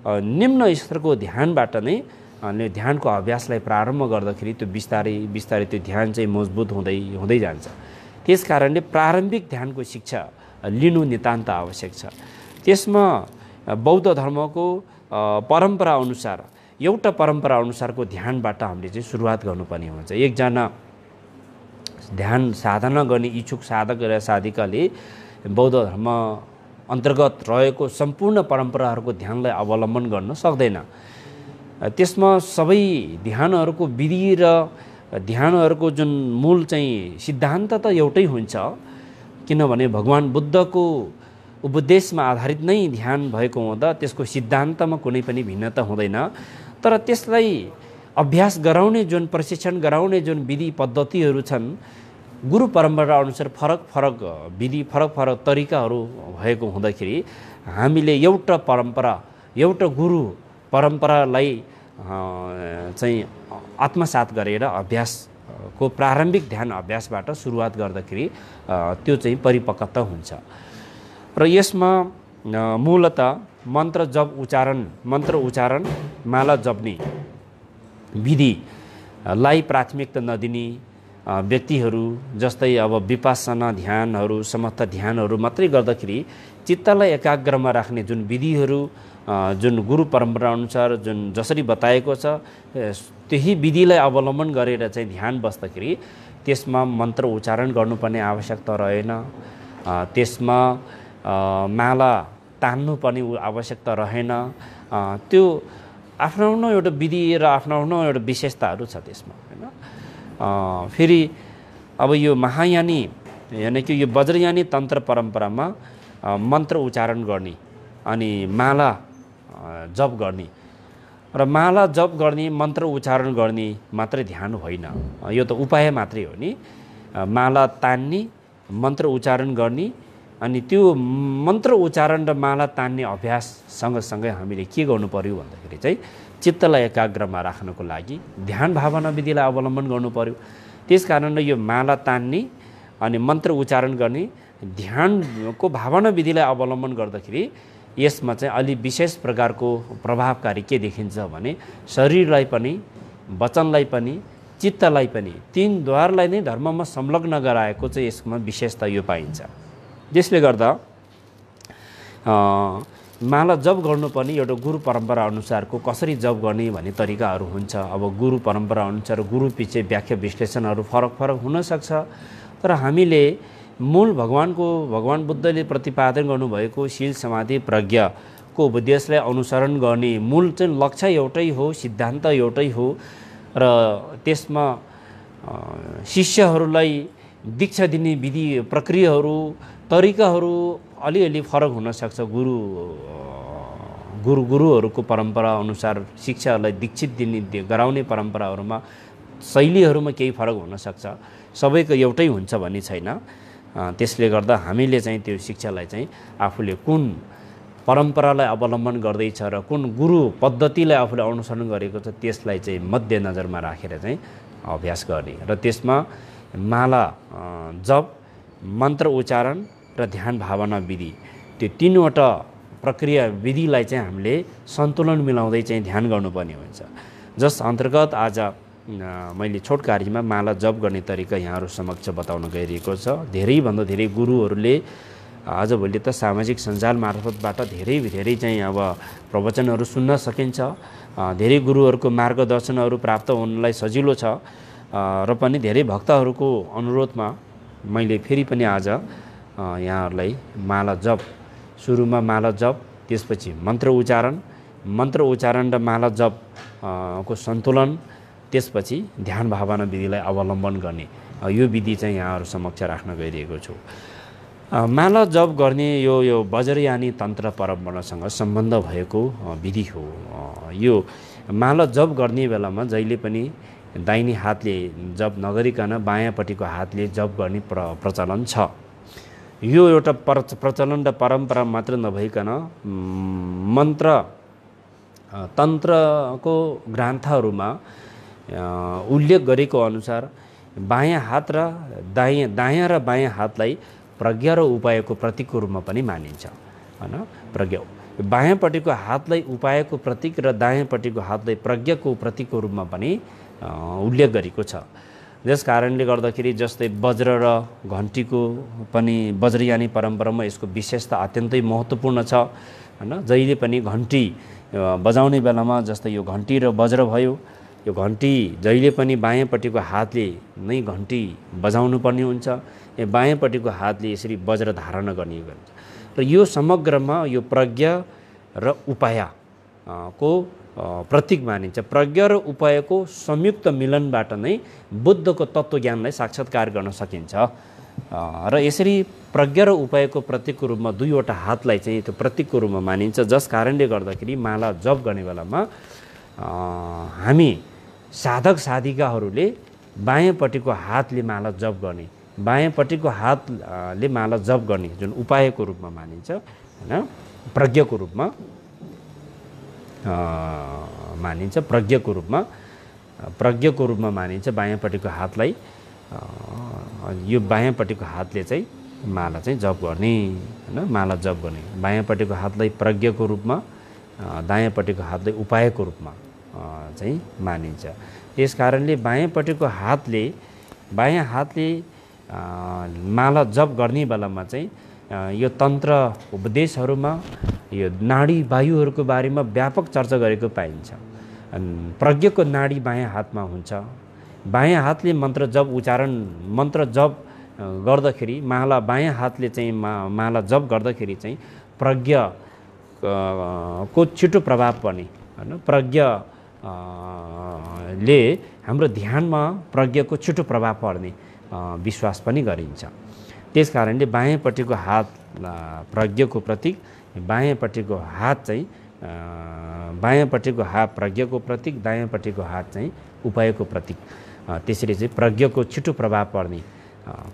निम्न स्तरको ध्यानबाट नै ध्यानको अभ्यासलाई प्रारम्भ गर्दाखेरि त्यो बिस्तारै बिस्तारै त्यो ध्यान चाहिँ मजबुत हुँदै जान्छ। त्यसकारणले प्रारम्भिक ध्यानको शिक्षा लिनु नितान्त आवश्यक छ। त्यसमा बौद्ध धर्मको परम्परा अनुसार एउटा परम्परा अनुसारको ध्यानबाट हामीले चाहिँ सुरुवात गर्नुपर्ने हुन्छ। एकजना ध्यान साधना गर्ने इच्छुक साधक र साधिकाले बौद्ध धर्म अन्तर्गत रहेको सम्पूर्ण परम्पराहरूको ध्यानलाई अवलम्बन गर्न सक्दैन। त्यसमा सबै ध्यानहरूको विधि र ध्यानहरूको जुन मूल चाहिँ सिद्धान्त त एउटै हुन्छ, किनभने भगवान बुद्धको उपदेशमा आधारित नै ध्यान भएको हुँदा त्यसको सिद्धान्तमा कुनै पनि भिन्नता हुँदैन। तर त्यसलाई अभ्यास गराउने जुन प्रशिक्षण गराउने जुन विधि पद्धतिहरू छन्, गुरु परम्परा अनुसार फरक फरक विधि, फरक फरक तरिकाहरू भएको हुँदाखेरि हामीले एउटा परम्परा, एउटा गुरु परम्परालाई चाहिँ आत्मसात गरेर अभ्यासको प्रारम्भिक ध्यान अभ्यासबाट सुरुवात गर्दाखेरि त्यो चाहिँ परिपक्वता हुन्छ। र यसमा मूलत मन्त्र उच्चारण, माला जप्ने विधिलाई प्राथमिकता नदिने व्यक्तिहरू, जस्तै अब विपස්සना ध्यानहरू, समर्थ ध्यानहरू मात्रै गर्दाखेरि चित्तलाई एकाग्रमा राख्ने जुन विधिहरू, जुन गुरु परम्परा अनुसार जुन जसरी बताएको छ त्यही विधिलाई अवलम्बन गरेर चाहिँ ध्यान बस्दाखेरि त्यसमा मन्त्र उच्चारण गर्नुपर्ने आवश्यकता रहेन। त्यसमा माला तान्नुपर्ने आवश्यकता रहेन। त्यो आफ्नो एउटा विधि र आफ्नो एउटा विशेषताहरू छ त्यसमा हैन। फेरि अब यो महायानी यानि कि यो वज्रयानी तन्त्र परम्परामा मन्त्र उच्चारण गर्ने अनि माला जप गर्ने र माला जप गर्ने, मन्त्र उच्चारण गर्ने मात्रै ध्यान होइन, यो त उपाय मात्रै हो नि। माला तान्ने, मन्त्र उच्चारण गर्ने, अनि त्यो मन्त्र उच्चारण र माला तान्ने अभ्यास सँगसँगै हामीले के गर्नु पर्यो भन्दाखेरि चाहिँ चित्तलाई एकाग्रमा राख्नको लागि ध्यान भावना विधिलाई अवलम्बन गर्नु पर्यो। त्यसकारणले यो माला तान्ने अनि मन्त्र उच्चारण गर्ने ध्यानको भावना विधिलाई अवलम्बन गर्दाखेरि यसमा चाहिँ अलि विशेष प्रकारको प्रभावकारी के देखिन्छ भने शरीरलाई पनि, वचनलाई पनि, चित्तलाई पनि, तीन द्वारलाई नै धर्ममा संलग्न गराएको चाहिँ यसमा विशेषता यो पाइन्छ। त्यसले गर्दा माला जप गर्नुपर्ने एउटा गुरु परम्परा अनुसारको कसरी जप गर्ने भन्ने तरिकाहरू हुन्छ। अब गुरु परम्परा अनुसार गुरु पछि व्याख्या विश्लेषणहरू फरक फरक हुनसक्छ, तर हामीले मूल भगवान बुद्धले प्रतिपादन गर्नुभएको शील समाधि प्रज्ञाको गुरुको उपदेशलाई अनुसरण गर्ने मूल चाहिँ लक्ष्य एउटै हो, सिद्धान्त एउटै हो र त्यसमा शिष्यहरूलाई दीक्षा दिने विधि प्रक्रियाहरू तरिकाहरू अलिअलि फरक हुन सक्छ। गुरुहरूको परम्परा अनुसार शिक्षाहरूलाई दीक्षित दिने गराउने परम्पराहरूमा शैलीहरूमा केही फरक हुन सक्छ, सबैको एउटै हुन्छ भन्ने छैन। त्यसले गर्दा हामीले चाहिँ त्यो शिक्षालाई चाहिँ आफूले कुन परम्परालाई अवलम्बन गर्दैछ र कुन गुरु पद्धतिलाई आफूले अनुसरण गरेको छ त्यसलाई चाहिँ मध्यनजरमा राखेर चाहिँ अभ्यास गर्ने र त्यसमा माला जप, मन्त्र उच्चारण र ध्यान भावना विधि, त्यो तीनवटा प्रक्रिया विधिलाई चाहिँ हामीले सन्तुलन मिलाउँदै चाहिँ ध्यान गर्नुपर्ने हुन्छ। जस अन्तर्गत आज मैले छोटकारीमा माला जप गर्ने तरिका यहाँहरू समक्ष बताउन गइरहेको छ। धेरैभन्दा धेरै गुरुहरूले आजभोलि त सामाजिक सञ्जाल मार्फतबाट धेरै चाहिँ अब प्रवचनहरू सुन्न सकिन्छ। धेरै गुरुहरूको मार्गदर्शनहरू प्राप्त हुनलाई सजिलो छ र पनि धेरै भक्तहरूको अनुरोधमा मैले फेरि पनि आज यहाँहरूलाई माला जप, सुरुमा माला जप, त्यसपछि मन्त्र उच्चारण र माला जप को सन्तुलन, त्यसपछि ध्यान भावना विधिलाई अवलम्बन गर्ने यो विधि चाहिँ यहाँहरू समक्ष राख्न गइरहेको छु। माला जप गर्ने यो वज्रयानी तन्त्र परम्परासँग सम्बन्ध भएको विधि हो। यो माला जप गर्ने बेलामा जहिले पनि दाहिने हातले जप नगरिकन बायाँपट्टिको हातले जप गर्ने प्रचलन छ। यो एउटा प्रचलन र परम्परा मात्र नभइकन मन्त्र तन्त्रको ग्रन्थहरूमा उल्लेख गरेको अनुसार बायाँ हात र दायाँ र बायाँ हातलाई प्रज्ञा र उपायको प्रतीकको रूपमा पनि मानिन्छ हैन। प्रज्ञा बायाँपट्टिको हातलाई उपायको प्रतीक र दायाँपट्टिको हातलाई प्रज्ञाको प्रतीकको रूपमा पनि उल्लेख गरेको छ। जस कारणले गर्दाखेरि जस्तै वज्र र घन्टीको पनि वज्रयानी परम्परामा यसको विशेषता अत्यन्तै महत्त्वपूर्ण छ हैन। जहिले पनि घन्टी बजाउने बेलामा जस्तै यो घन्टी र वज्र भयो, यो घन्टी जहिले पनि बायाँपट्टिको हातले नै घन्टी बजाउनु पर्ने हुन्छ, या बायाँपट्टिको हातले यसरी वज्र धारण गर्ने हुन्छ र यो समग्रमा यो प्रज्ञा र उपाय को प्रतीक मानिन्छ। प्रज्ञा र उपायको संयुक्त मिलनबाट नै बुद्धको तत्त्वज्ञानलाई साक्षात्कार गर्न सकिन्छ र यसरी प्रज्ञा र उपायको प्रतीकको रूपमा दुईवटा हातलाई चाहिँ त्यो प्रतीकको रूपमा मानिन्छ। जस कारणले गर्दाखेरि माला जप गर्ने बेलामा हामी साधक साधिकाहरूले बायाँपट्टिको हातले माला जप गर्ने, बायाँपट्टिको हातले माला जप गर्ने जुन उपायको रूपमा मानिन्छ हैन, प्रज्ञाको रूपमा मानिन्छ, प्रज्ञाको रूपमा मानिन्छ बायाँपट्टिको हातलाई। यो बायाँपट्टिको हातले चाहिँ माला चाहिँ जप गर्ने हैन, माला जप गर्ने, बायाँपट्टिको हातलाई प्रज्ञाको रूपमा, दायाँपट्टिको हातलाई उपायको रूपमा चाहिँ मानिन्छ। त्यस कारणले बायाँ हातले माला जप गर्ने बेलामा चाहिँ यो तन्त्र उपदेशहरूमा यो नाडी वायुहरूको बारेमा व्यापक चर्चा गरेको पाइन्छ। प्रज्ञाको नाडी बायाँ हातमा हुन्छ। बायाँ हातले मन्त्र जप गर्दाखेरि बायाँ हातले चाहिँ माला जप गर्दाखेरि चाहिँ प्रज्ञा को छिटो प्रभाव पर्ने हैन। प्रज्ञाले हाम्रो ध्यानमा प्रज्ञाको छिटो प्रभाव पर्ने विश्वास पनि गरिन्छ। त्यस कारणले बायाँपट्टिको हात प्रज्ञाको प्रतीक, बायाँपट्टिको हात चाहिँ प्रज्ञाको प्रतीक, दायाँपट्टिको हात चाहिँ उपायको प्रतीक। त्यसरी चाहिँ प्रज्ञाको छिटो प्रभाव पर्ने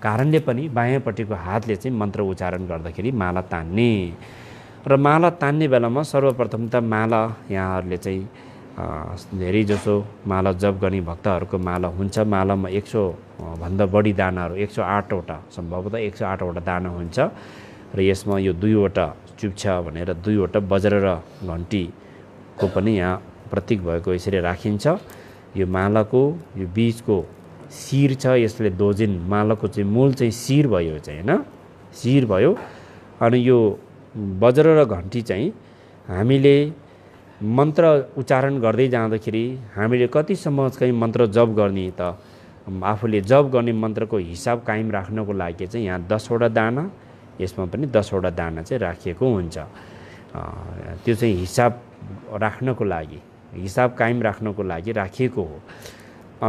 कारणले पनि बायाँपट्टिको हातले चाहिँ मन्त्र उच्चारण गर्दाखेरि माला तान्ने र माला तान्ने बेलामा सर्वप्रथम त माला यहाँहरूले चाहिँ धेरै जसो माला जप गर्ने भक्तहरूको माला हुन्छ। मालामा 100 भन्दा बढी दानाहरू, 108वटा सम्भवतः 108वटा दाना हुन्छ र यसमा यो दुईवटा चुप्छ भनेर दुईवटा वज्र र घन्टीको पनि यहाँ प्रतीक भएको यसरी राखिन्छ। यो मालाको यो बीचको शिर छ, यसले दोजिन मालाको चाहिँ मूल चाहिँ शिर भयो चाहिँ हैन, शिर भयो। अनि यो वज्र र घन्टी चाहिँ हामीले मन्त्र उच्चारण गर्दै जाँदाखेरि हामीले कतिसम्म चाहिँ मन्त्र जप गर्ने त आफूले जप गर्ने मन्त्रको हिसाब कायम राख्नको लागि चाहिँ यहाँ 10वटा दाना, यसमा पनि 10वटा दाना चाहिँ राखिएको हुन्छ। त्यो चाहिँ हिसाब राख्नको लागि, हिसाब कायम राख्नको लागि राखिएको हो।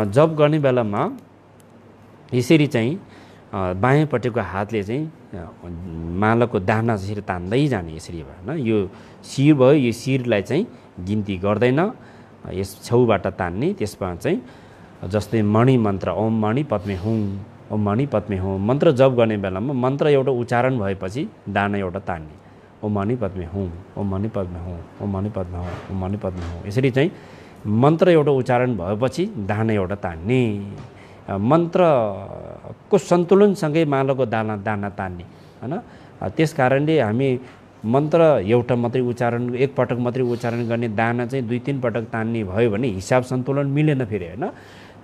जप गर्ने बेलामा यसरी चाहिँ बायाँपट्टिको हातले चाहिँ मालाको दाना जसरी तान्दै जाने, यसरी होइन, यो शिर भयो, यो शिरलाई चाहिँ गिन्ती गर्दैन, यस छेउबाट तान्ने। त्यसमा चाहिँ जस्तै मणि मन्त्र ओम मणि पद्मे हुँ, ओम मणि पद्मे हुँ मन्त्र जप गर्ने बेलामा मन्त्र एउटा उच्चारण भएपछि दाना एउटा तान्ने, ओम मणि पद्मे हुँ, ओम मणि पद्मे हुँ, ओम मणि पद्मे हुँ, ओम मणि पद्मे हुँ। यसरी चाहिँ मन्त्र एउटा उच्चारण भएपछि दाना एउटा तान्ने, मन्त्रको सन्तुलनसँगै मालाको दाना तान्ने होइन। त्यस कारणले हामी मन्त्र एउटा मात्रै उच्चारण, एकपटक मात्रै उच्चारण गर्ने, दाना चाहिँ 2-3 पटक तान्ने भयो भने हिसाब सन्तुलन मिलेन फेरि होइन।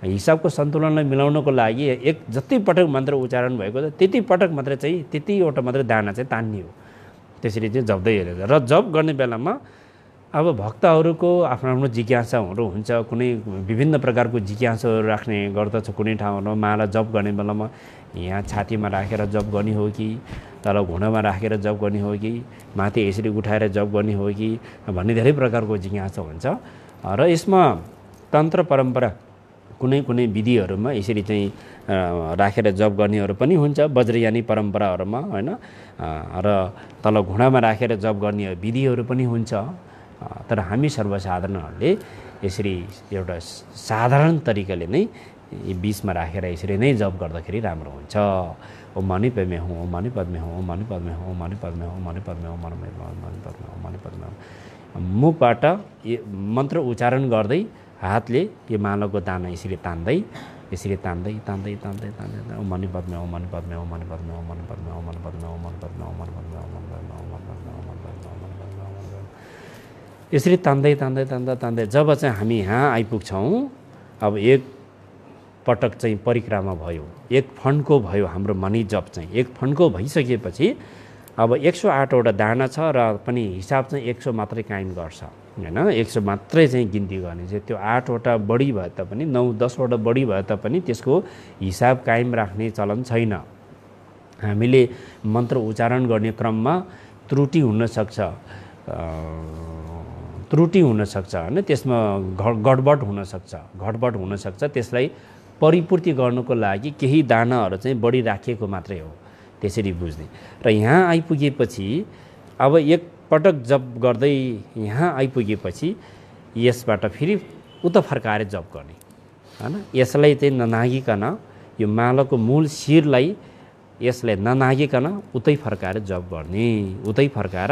हिसाबको सन्तुलनलाई मिलाउनको लागि जति पटक मन्त्र उच्चारण भएको छ त्यति पटक मात्रै चाहिँ त्यतिवटा मात्रै दाना चाहिँ तान्ने हो। त्यसरी चाहिँ जप्दै हेरेर र जप गर्ने बेलामा अब भक्तहरूको आफ्नो आफ्नो जिज्ञासाहरू हुन्छ, कुनै विभिन्न प्रकारको जिज्ञासाहरू राख्ने गर्दछ। कुनै ठाउँमा माला जप गर्ने बेलामा यहाँ छातीमा राखेर जप गर्ने हो कि तल घुँडामा राखेर जप गर्ने हो कि माथि यसरी उठाएर जप गर्ने हो कि भन्ने धेरै प्रकारको जिज्ञासा हुन्छ। र यसमा तन्त्र परम्परा कुनै कुनै विधिहरूमा यसरी चाहिँ राखेर जप गर्नेहरू पनि हुन्छ, वज्रयानी परम्पराहरूमा होइन। र तल घुँडामा राखेर जप गर्ने विधिहरू पनि हुन्छ। तर हामी सर्वसाधारणहरूले यसरी एउटा साधारण तरिकाले नै बिचमा राखेर यसरी नै जप गर्दाखेरि राम्रो हुन्छ। ओम मणि पद्मे हुँ, ओम मणि पद्मे हुँ, ओम मणि पद्मे हुँ, ओम मणि पद्मे हुँ, ओम मणि पद्मे हुँ, ओम मणि पद्मे हुँ, ओम मणि पद्मे हुँ, ओम मणि पद्मे हुँ। मुखबाट मन्त्र उच्चारण गर्दै हातले यो मालाको दाना यसरी तान्दै ओम मणि पद्मे, ओम मणि पद्मे, ओम मणि पद्मे, ओम मणि पद्मे, ओम मणि पद्मे, ओम मणि पद्मे, ओम मणि पद्मे, ओम मणि पद्मे, ओम मणि पद्मे, ओम मणि पद्मे, ओम मणि पद्मे, यसरी तान्दै जब चाहिँ हामी यहाँ आइपुग्छौँ, अब एक पटक चाहिँ परिक्रमा भयो, एक फन्को भयो हाम्रो मणि जप चाहिँ एक फन्को भइसकेपछि अब 108वटा दाना छ र पनि हिसाब चाहिँ 100 मात्रै कायम गर्छ होइन। 100 मात्रै चाहिँ गिन्ती गर्ने चाहिँ, त्यो 8वटा बढी भए तापनि 9-10वटा बढी भए तापनि त्यसको हिसाब कायम राख्ने चलन छैन। हामीले मन्त्र उच्चारण गर्ने क्रममा त्रुटि हुनसक्छ होइन, त्यसमा गडबड हुनसक्छ। त्यसलाई परिपूर्ति गर्नको लागि केही दानाहरू चाहिँ बढी राखिएको मात्रै हो, त्यसरी बुझ्ने। र यहाँ आइपुगेपछि अब एक पटक जप गर्दै यहाँ आइपुगेपछि यसबाट फेरि उता फर्काएर जप गर्ने होइन। यसलाई चाहिँ ननागिकन यो मालाको मूल शिरलाई यसलाई ननागिकन उतै फर्काएर जप गर्ने। उतै फर्काएर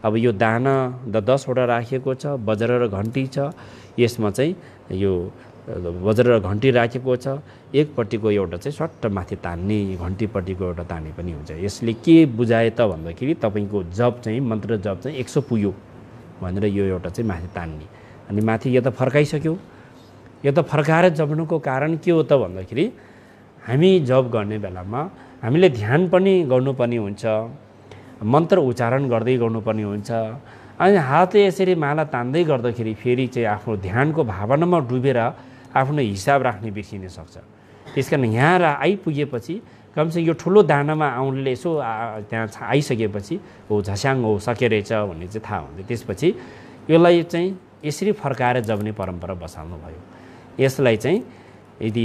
अब यो दाना 10वटा राखिएको छ, वज्र र घन्टी छ, यसमा चाहिँ यो वज्र र घन्टी राखेको छ, एकपट्टिको एउटा चाहिँ सट्ट माथि तान्ने, घन्टीपट्टिको एउटा तान्ने पनि हुन्छ। यसले के बुझाए त भन्दाखेरि तपाईँको जप चाहिँ मन्त्र जप चाहिँ 100 पुग्यो भनेर यो एउटा चाहिँ माथि तान्ने। अनि माथि यो त फर्काइसक्यो, यो त फर्काएर जप्नुको कारण के हो त भन्दाखेरि हामी जप गर्ने बेलामा हामीले ध्यान पनि गर्नुपर्ने हुन्छ, मन्त्र उच्चारण गर्दै गर्नुपर्ने हुन्छ। अनि हातले यसरी माला तान्दै गर्दाखेरि फेरि चाहिँ आफ्नो ध्यानको भावनामा डुबेर आफ्नो हिसाब राख्ने बिर्सिन सक्छ। त्यस कारण यहाँ आइपुगेपछि कमसेकम यो ठुलो दानामा आउनुले यसो त्यहाँ आइसकेपछि हो झस्याङ हो सके रहेछ भन्ने चाहिँ थाहा हुन्छ। त्यसपछि यसलाई चाहिँ यसरी फर्काएर जप्ने परम्परा बसाल्नु भयो। यसलाई चाहिँ यदि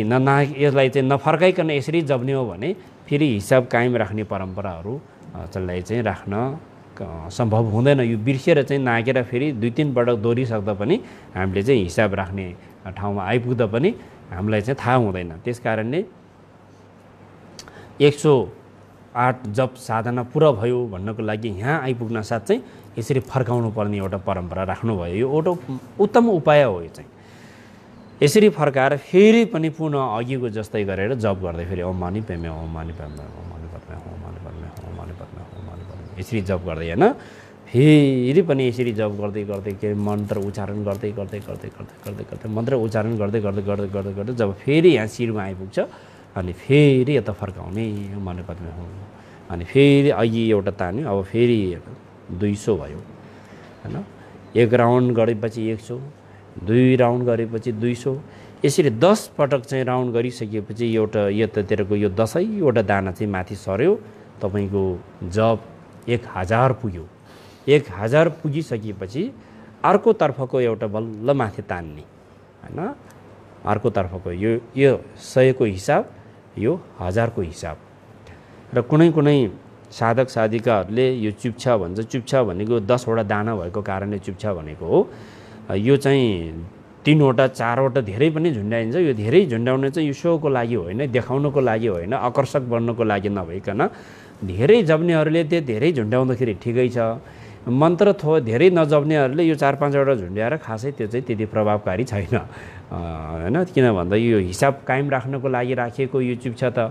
यसलाई चाहिँ नफर्काइकन यसरी जप्ने हो भने फेरि हिसाब कायम राख्ने परम्पराहरू त्यसलाई चाहिँ राख्न सम्भव हुँदैन। यो बिर्सेर चाहिँ नागेर फेरि 2-3 पटक दोहोरिसक्दा पनि हामीले चाहिँ हिसाब राख्ने ठाउँमा आइपुग्दा पनि हामीलाई चाहिँ थाहा हुँदैन। त्यस कारणले 108 जप साधना पुरा भयो भन्नको लागि यहाँ आइपुग्न साथ चाहिँ यसरी फर्काउनु पर्ने एउटा परम्परा राख्नुभयो। यो एउटा उत्तम उपाय हो। यो चाहिँ यसरी फर्काएर फेरि पनि पुनः अघिको जस्तै गरेर जप गर्दै फेरि ओम मणि पद्मे, ओम मणि पद्मे, ओम मणि पद्मे, ओम मणि पद्मे, ओम मणि पद्मे, ओम मणि पद्मे, यसरी जप गर्दै होइन। फेरि पनि यसरी जप गर्दै के मन्त्र उच्चारण गर्दै मन्त्र उच्चारण गर्दै जब फेरि यहाँ शिरमा आइपुग्छ अनि फेरि यता फर्काउने मणि पद्मे हो। अनि फेरि अघि एउटा तान्यो, अब फेरि 200 भयो होइन। 1 राउन्ड गरेपछि 100, 2 राउन्ड गरेपछि 200, यसरी 10 पटक चाहिँ राउन्ड गरिसकेपछि एउटा यतातिरको यो 10वटा दाना चाहिँ माथि सर्यो, तपाईँको जप 1000 पुग्यो। 1000 पुगिसकेपछि अर्कोतर्फको एउटा बल्ल माथि तान्ने हैन, अर्कोतर्फको यो 100 को हिसाब, यो 1000 को हिसाब। र कुनै कुनै साधक साधिकाहरूले यो चुप्छ भन्छ। चुप्छ भनेको 10 वटा दाना भएको कारणले चुप्छ भनेको हो। यो चाहिँ 3 वटा 4 वटा धेरै पनि झुन्ड्याइन्छ। यो धेरै झुन्ड्याउने चाहिँ यो सोको लागि होइन, देखाउनको लागि होइन, आकर्षक बन्नको लागि नभइकन धेरै जप्नेहरूले त्यो धेरै झुन्ड्याउँदाखेरि ठिकै छ। मन्त्र धेरै नजप्नेहरूले यो 4-5 वटा झुन्ड्याएर खासै त्यो चाहिँ त्यति प्रभावकारी छैन हैन। किन भन्दा यो हिसाब कायम राख्नको लागि राखिएको यो चुप्छ त।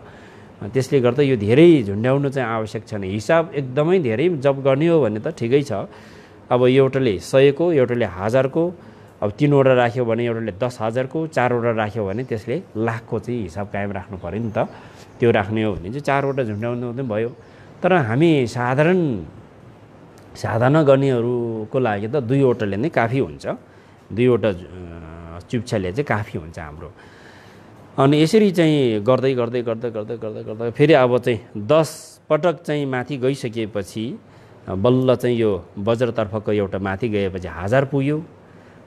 त्यसले गर्दा यो धेरै झुन्ड्याउनु चाहिँ आवश्यक छैन। हिसाब एकदमै धेरै जप गर्ने हो भने त ठिकै छ। अब एउटाले 100 को, एउटाले 1000 को, अब 3 वटा राख्यो भने एउटाले 10,000 को, 4 वटा राख्यो भने त्यसले लाखको चाहिँ हिसाब कायम राख्नु पर्यो नि त। त्यो राख्ने हो भने चाहिँ 4 वटा झुन्ड्याउनु पनि भयो। तर हामी साधारण साधना गर्नेहरूको लागि त 2 वटाले नै काफी हुन्छ। 2 वटा चुप्छाले चाहिँ काफी हुन्छ हाम्रो। अनि यसरी चाहिँ गर्दै गर्दै गर्दै गर्दै गर्दै गर्दै फेरि अब चाहिँ 10 पटक चाहिँ माथि गइसकेपछि बल्ल चाहिँ यो वज्रतर्फको एउटा माथि गएपछि 1000 पुग्यो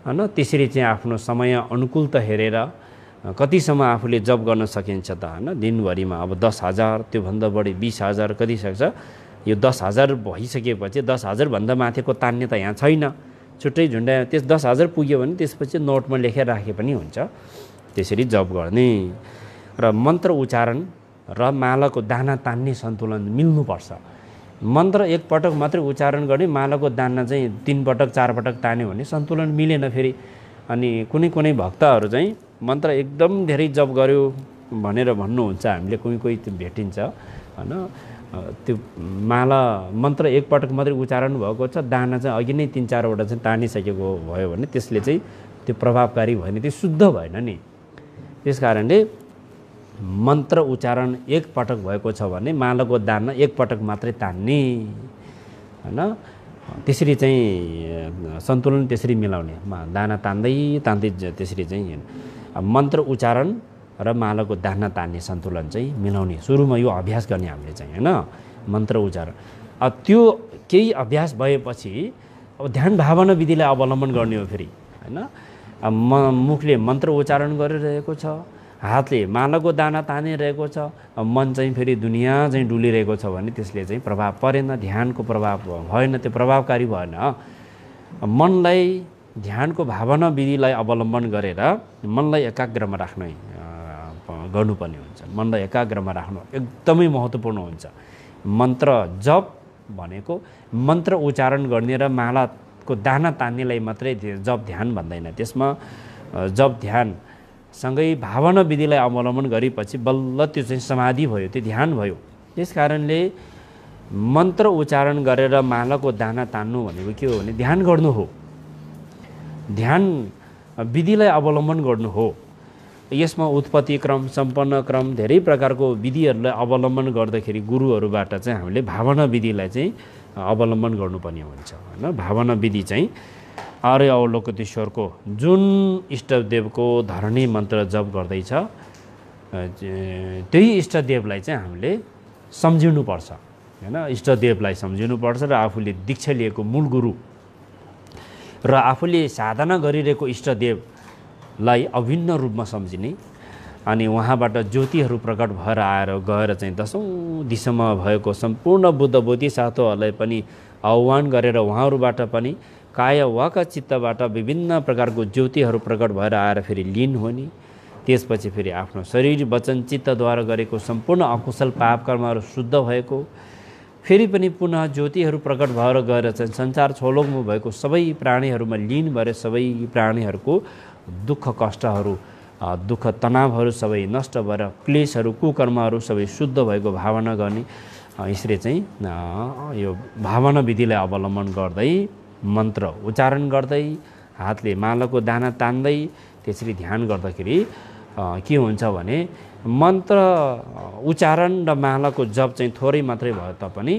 हैन। त्यसरी चाहिँ आफ्नो समय अनुकूलता हेरेर कतिसम्म आफूले जप गर्न सकिन्छ त हैन। दिनभरिमा अब 10,000 त्योभन्दा बढी 20,000 कति सक्छ। यो 10,000 भइसकेपछि 10,000 भन्दा माथिको तान्ने त यहाँ छैन। छुट्टै झुन्ड्यायो त्यस 10,000 पुग्यो भने त्यसपछि नोटमा लेखेर राखे पनि हुन्छ। त्यसरी जप गर्ने र मन्त्र उच्चारण र मालाको दाना तान्ने सन्तुलन मिल्नुपर्छ। मन्त्र एक पटक मात्रै उच्चारण गर्ने, मालाको दाना चाहिँ 3 पटक 4 पटक तान्यो भने सन्तुलन मिलेन फेरि। अनि कुनै कुनै भक्तहरू चाहिँ मन्त्र एकदम धेरै जप गर्यो भनेर भन्नुहुन्छ, हामीले कोही भेटिन्छ हैन। त्यो माला मन्त्र एक पटक मात्रै उच्चारण भएको छ, दाना चाहिँ अघि नै 3-4 वटा चाहिँ तानिसकेको भयो भने त्यसले चाहिँ त्यो प्रभावकारी भएन, त्यो शुद्ध भएन नि। त्यस कारणले मन्त्र उच्चारण एक पटक भएको छ भने मालाको दाना एक पटक मात्रै तान्ने हैन। त्यसरी चाहिँ सन्तुलन त्यसरी मिलाउने, दाना तान्दै तान्दै त्यसरी चाहिँ मन्त्र उच्चारण र मालाको दाना तान्ने सन्तुलन चाहिँ मिलाउने। सुरुमा यो अभ्यास गर्ने हामीले चाहिँ हैन, मन्त्र उच्चारण। त्यो केही अभ्यास भएपछि अब ध्यान भावना विधिलाई अवलम्बन गर्ने हो फेरि हैन। मुखले मन्त्र उच्चारण गरिरहेको छ, हातले मालाको दाना तानिरहेको छ, मन चाहिँ फेरि दुनियाँ चाहिँ डुलिरहेको छ भने त्यसले चाहिँ प्रभाव परेन, ध्यानको प्रभाव भएन, त्यो प्रभावकारी भएन। मनलाई ध्यानको भावना विधिलाई अवलम्बन गरेर मनलाई एकाग्रमा राख्ने गर्नुपर्ने हुन्छ। मनलाई एकाग्रमा राख्नु एकदमै महत्त्वपूर्ण हुन्छ। मन्त्र जप भनेको मन्त्र उच्चारण गर्ने र मालाको दाना तान्नेलाई मात्रै जप ध्यान भन्दैन। त्यसमा जप ध्यान सँगै भावना विधिलाई अवलम्बन गरेपछि बल्ल त्यो चाहिँ समाधि भयो, त्यो ध्यान भयो। त्यस कारणले मन्त्र उच्चारण गरेर मालाको दाना तान्नु भनेको के हो भने ध्यान गर्नु हो, ध्यान विधिलाई अवलम्बन गर्नु हो। यसमा उत्पत्ति क्रम, सम्पन्न क्रम, धेरै प्रकारको विधिहरूलाई अवलम्बन गर्दाखेरि गुरुहरूबाट चाहिँ हामीले भावना विधिलाई चाहिँ अवलम्बन गर्नुपर्ने हुन्छ हैन। भावना विधि चाहिँ आर्य अवलोकितेश्वरको जुन इष्टदेवको धरणी मन्त्र जप गर्दैछ त्यही इष्टदेवलाई चाहिँ हामीले सम्झिनुपर्छ हैन। इष्टदेवलाई सम्झिनुपर्छ र आफूले दीक्षा लिएको मूल गुरु र आफूले साधना गरिरहेको इष्टदेवलाई अभिन्न रूपमा सम्झिने। अनि उहाँबाट ज्योतिहरू प्रकट भएर आएर गएर चाहिँ 10औं दिशामा भएको सम्पूर्ण बुद्ध बोधिसत्वहरूलाई पनि आह्वान गरेर उहाँहरूबाट पनि काय वाक चित्तबाट विभिन्न प्रकारको ज्योतिहरू प्रकट भएर आएर फेरि लीन हुने। त्यसपछि फेरि आफ्नो शरीर वचन चित्तद्वारा गरेको सम्पूर्ण अकुशल पाप कर्महरू शुद्ध भएको फेरि पनि पुनः ज्योतिहरू प्रकट भएर गएर चाहिँ संसार छोलोकमा भएको सबै प्राणीहरूमा लीन भएर सबै प्राणीहरूको दुःख कष्टहरू, दुःख तनावहरू सबै नष्ट भएर क्लेशहरू, कुकर्महरू सबै शुद्ध भएको भावना गर्ने। यसरी चाहिँ यो भावना विधिलाई अवलम्बन गर्दै मन्त्र उच्चारण गर्दै हातले मालाको दाना तान्दै त्यसरी ध्यान गर्दाखेरि के हुन्छ भने मन्त्र उच्चारण र मालाको जप चाहिँ थोरै मात्रै भए तापनि